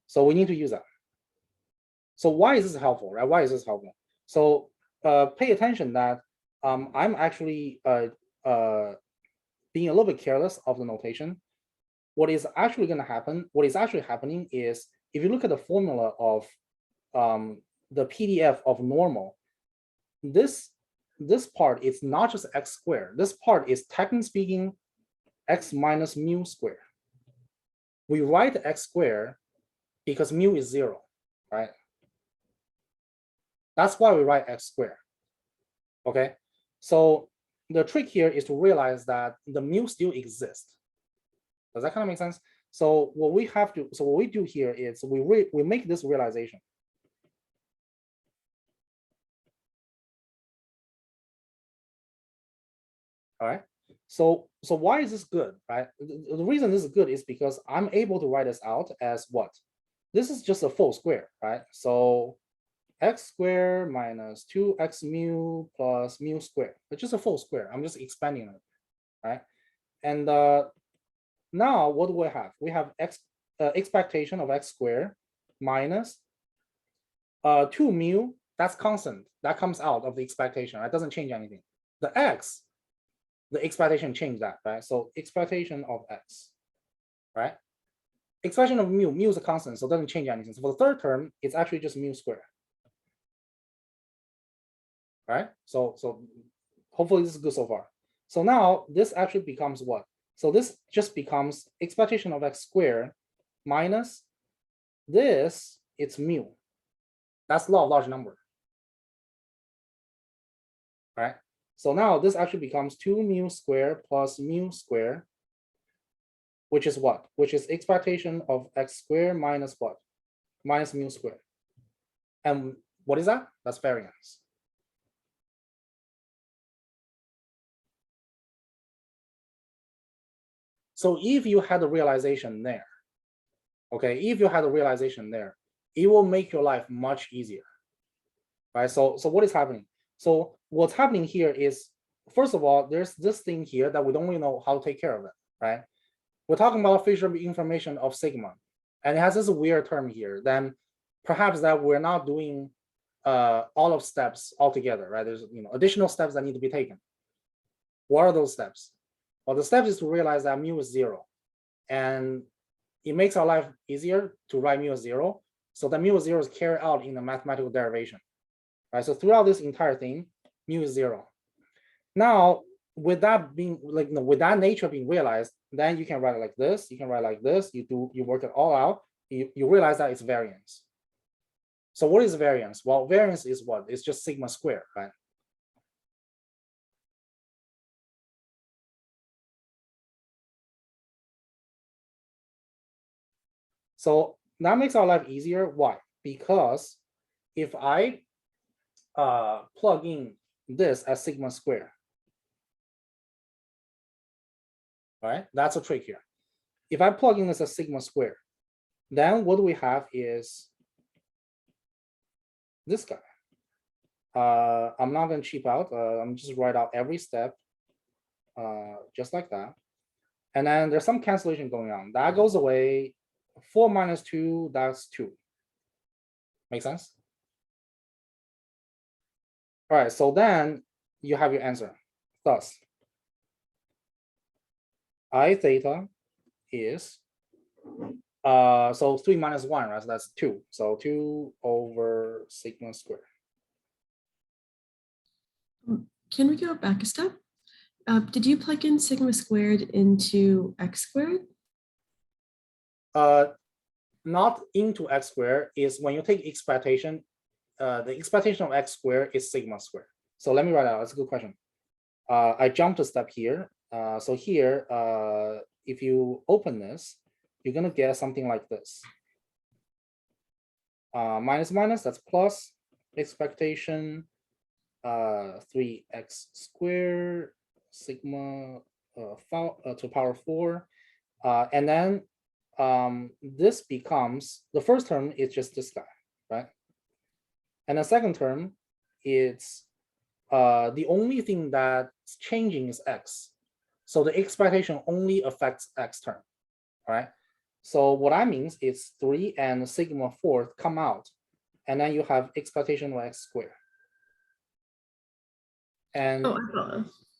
So we need to use that. So why is this helpful, right? Why is this helpful? So pay attention that I'm actually being a little bit careless of the notation. What is actually going to happen, what is actually happening is, if you look at the formula of the PDF of normal, this part is not just x squared. This part is, technically speaking, x minus mu squared. We write x squared because mu is 0, right? That's why we write x squared. Okay, so the trick here is to realize that the mu still exists. Does that kind of make sense? So what we have to, so what we do here is we make this realization. All right. So why is this good, right? The reason this is good is because I'm able to write this out as what? This is just a full square, right? So x squared minus 2x mu plus mu squared. It's just a full square. I'm just expanding it, right? And now what do we have? We have expectation of x squared minus 2 mu. That's constant. That comes out of the expectation. It doesn't change anything. The x, the expectation changed that, right? So expectation of x, right? Expression of mu is a constant, so it doesn't change anything. So for the third term, it's actually just mu squared. Right? So hopefully this is good so far. So now this actually becomes what? So this just becomes expectation of x squared minus this, it's mu. That's law of large number. Right? So now this actually becomes 2 mu squared plus mu squared, which is what? Which is expectation of x squared minus what? Minus mu squared. And what is that? That's variance. So if you had a realization there, okay, if you had a realization there, it will make your life much easier, right? So what is happening? So what's happening here is, first of all, there's this thing here that we don't really know how to take care of it, right? We're talking about Fisher information of sigma, and it has this weird term here. Then perhaps that we're not doing all of steps altogether, right? There's additional steps that need to be taken. What are those steps? Well, the steps is to realize that mu is 0, and it makes our life easier to write mu as 0. So the mu is 0 is carried out in the mathematical derivation, right? So throughout this entire thing, mu is 0. Now, with that being with that nature being realized, then you can write it like this. You can write like this. You work it all out. You realize that it's variance. So what is variance? Well, variance is what? It's just sigma squared, right? So that makes our life easier. Why? Because if I plug in this as sigma squared, right? That's a trick here. If I plug in this as sigma squared, then what we have is this guy. I'm not going to cheap out. I'm just write out every step, just like that. And then there's some cancellation going on. That goes away. 4 minus 2, that's 2. Make sense? All right, so then you have your answer. Thus, I theta is, so 3 minus 1, right? So that's 2. So 2 over sigma squared. Can we go back a step? Did you plug in sigma squared into x squared? Not into x squared. Is when you take expectation, the expectation of x squared is sigma squared. So let me write out. That's a good question. I jumped a step here. So here, if you open this, you're gonna get something like this. Minus minus, that's plus expectation 3x squared sigma to power 4, and then this becomes, the first term is just this guy, right? And the second term, it's the only thing that's changing is x. So the expectation only affects x term, right? So what that means is 3 and sigma 4 come out, and then you have expectation of x squared. And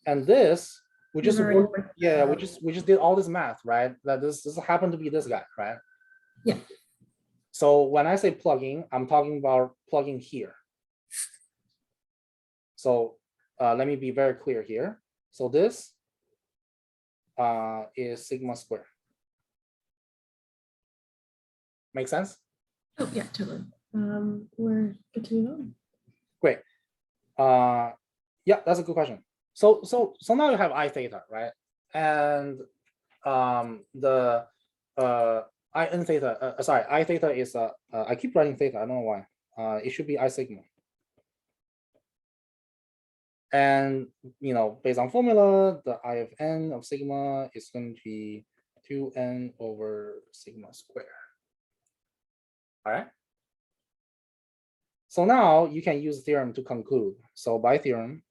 and this we just we just did all this math, right? That this happened to be this guy, right? Yeah. So when I say plugging, I'm talking about plugging here. So let me be very clear here. So this is sigma squared. Make sense? Oh yeah, totally. We're good to move on. Great. Yeah, that's a good question. So now you have I theta, right? And the I n theta, sorry, I theta is I keep writing theta, I don't know why. It should be I sigma. And based on formula, the I of n of sigma is going to be 2n over sigma squared. All right. So now you can use theorem to conclude. So by theorem,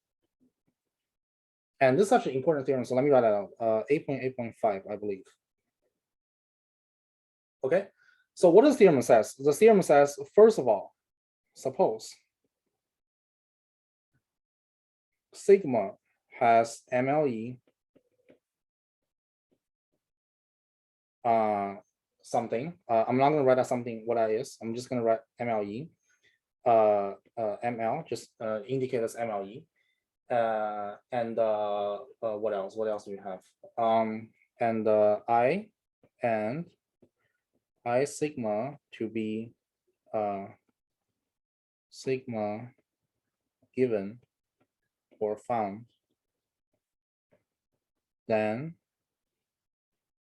and this is such an important theorem, so let me write it out. 8.8.5, I believe. Okay. So what does the theorem says? The theorem says, first of all, suppose sigma has MLE something. I'm not going to write out something what that is. I'm just going to write MLE. ML just indicate as MLE. And what else? What else do we have? And I sigma to be sigma given or found. Then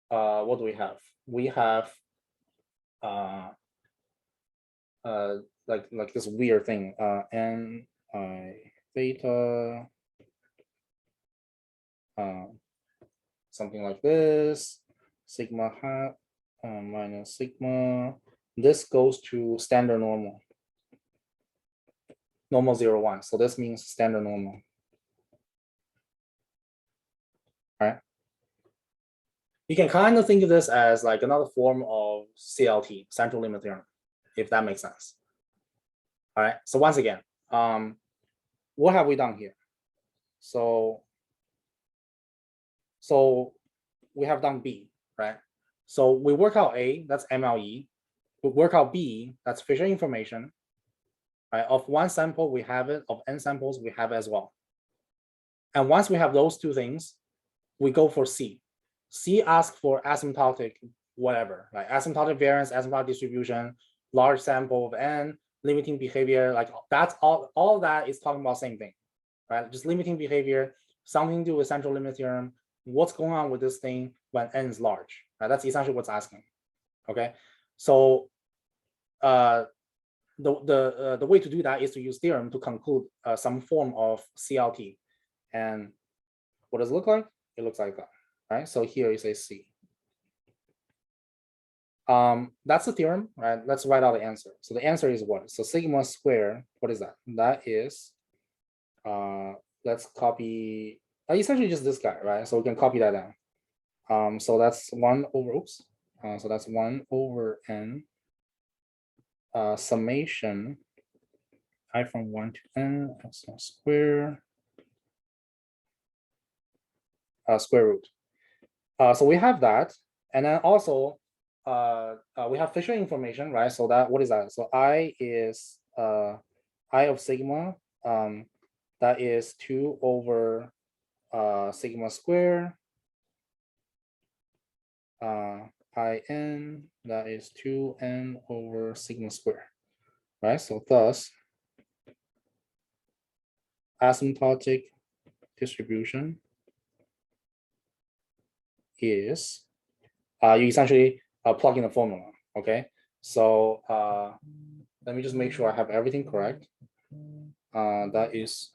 what do we have? We have like this weird thing, n I theta, something like this, sigma hat minus sigma. This goes to standard normal, normal 0, 1. So this means standard normal. All right. You can kind of think of this as like another form of CLT, central limit theorem, if that makes sense. All right, so once again, what have we done here? So we have done B, right? So we work out A, that's MLE. We work out B, that's Fisher information. Right? Of one sample, we have it. Of n samples, we have it as well. And once we have those two things, we go for C. C asks for asymptotic whatever, like asymptotic variance, asymptotic distribution, large sample of n, limiting behavior, like that's all that is talking about same thing, right? Just limiting behavior, something to do with central limit theorem, what's going on with this thing when n is large, right? That's essentially what's asking, okay? So the way to do that is to use theorem to conclude some form of CLT. And what does it look like? It looks like that, right? So here is a C. That's the theorem, right? Let's write out the answer. So the answer is what? So sigma square, what is that? That is, let's copy, essentially just this guy, right? So we can copy that down. So that's 1 over, oops. So that's 1 over n summation I from 1 to n epsilon square square root. So we have that, and then also we have Fisher information, right? So that, what is that? So I is I of sigma, that is 2 over sigma square, in, that is 2n over sigma square, right? So thus asymptotic distribution is, you essentially plug in the formula, okay? So let me just make sure I have everything correct. That is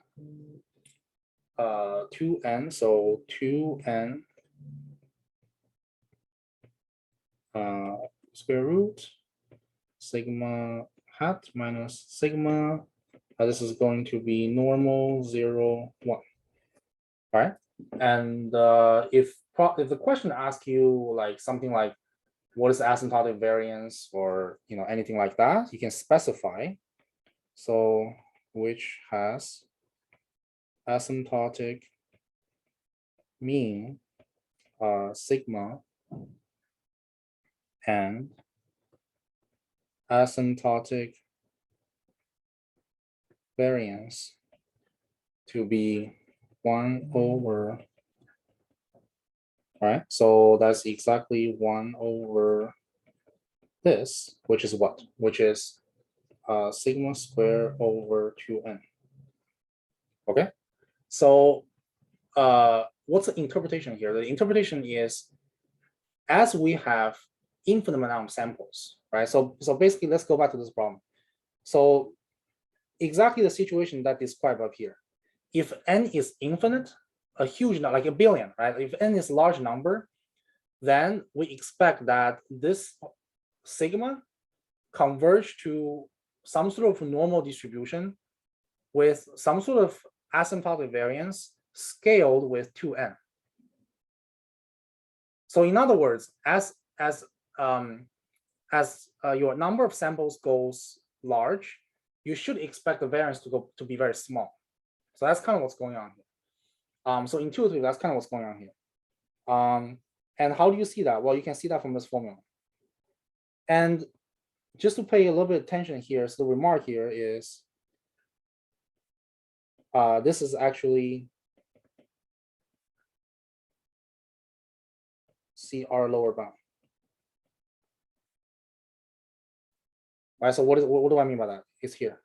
2n, so 2n square root sigma hat minus sigma. This is going to be normal 0, 1. All right, and if the question asks you like something like what is asymptotic variance or anything like that, you can specify. So which has asymptotic mean sigma and asymptotic variance to be 1 over, right? So that's exactly 1 over this, which is what? Which is sigma square over 2n. Okay, so what's the interpretation here? The interpretation is, as we have infinite amount of samples, right? So basically, let's go back to this problem. So exactly the situation that described up here. If n is infinite, a huge number, like a billion, right? If n is a large number, then we expect that this sigma converge to some sort of normal distribution with some sort of asymptotic variance scaled with 2n. So in other words, as your number of samples goes large, you should expect the variance to be very small. So that's kind of what's going on here. So intuitively, that's kind of what's going on here. And how do you see that? Well, you can see that from this formula. And just to pay a little bit of attention here, so the remark here is, this is actually CR lower bound. Right, so what do I mean by that? It's here.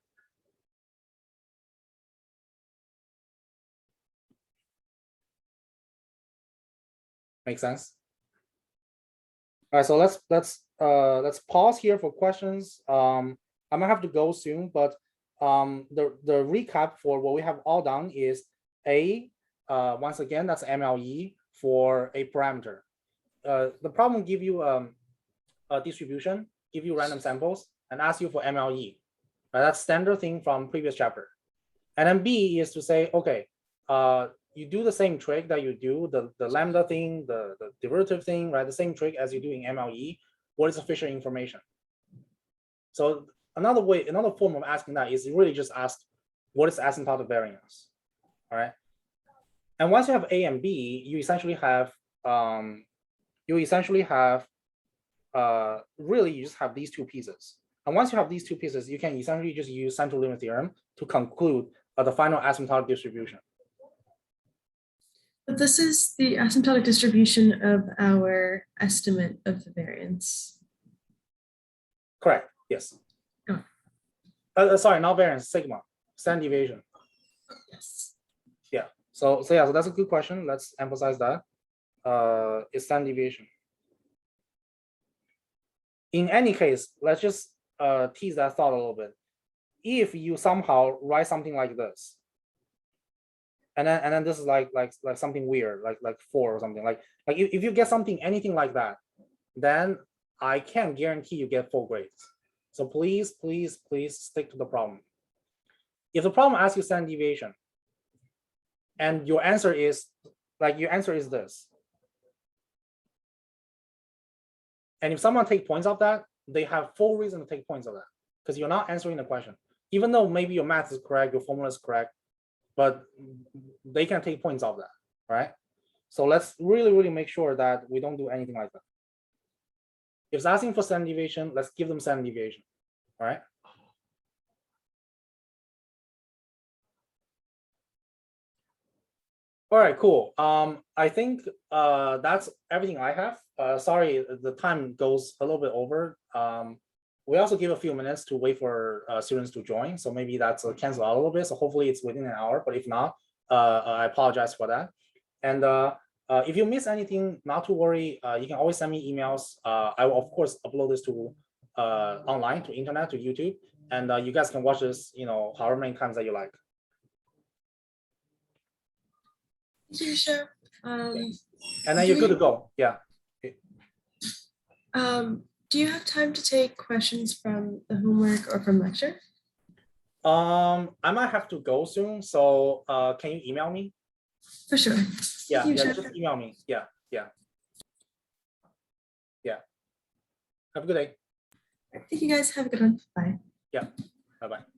Make sense? All right, so let's pause here for questions. I might have to go soon, but the recap for what we have all done is A, once again, that's MLE for a parameter. The problem give you a distribution, give you random samples, and ask you for MLE. Right? That's standard thing from previous chapter. And then B is to say, okay, you do the same trick that you do, the lambda thing, the derivative thing, right? The same trick as you do in MLE. What is the Fisher information? So another way, another form of asking that is you really just ask, what is asymptotic variance? All right. And once you have A and B, you essentially have really you just have these two pieces. And once you have these two pieces, you can essentially just use central limit theorem to conclude the final asymptotic distribution. But this is the asymptotic distribution of our estimate of the variance. Correct. Yes. Oh. Sorry, not variance, sigma, standard deviation. Yes. Yeah. So that's a good question. Let's emphasize that. It's standard deviation. In any case, let's just tease that thought a little bit. If you somehow write something like this, and then this is like something weird, like 4 or something, like if you get something anything like that, then I can't guarantee you get full grades. So please stick to the problem. If the problem asks you standard deviation, and your answer is this, and if someone take points of that, they have full reason to take points of that, because you're not answering the question. Even though maybe your math is correct, your formula is correct, but they can take points of that, right? So let's really make sure that we don't do anything like that. If it's asking for standard deviation, let's give them standard deviation, all right? All right, cool. I think that's everything I have. Sorry, the time goes a little bit over. We also give a few minutes to wait for students to join, so maybe that's canceled out a little bit. So hopefully it's within an hour, but if not, I apologize for that. And if you miss anything, not to worry. You can always send me emails. I will of course upload this to online, to internet, to YouTube, and you guys can watch this, however many times that you like. Thank you, Chef. And then you're good to go. Yeah. Do you have time to take questions from the homework or from lecture? I might have to go soon, so can you email me? For sure. Yeah, you, just email me. Yeah. Have a good day. Thank you guys. Have a good one. Bye. Yeah. Bye-bye.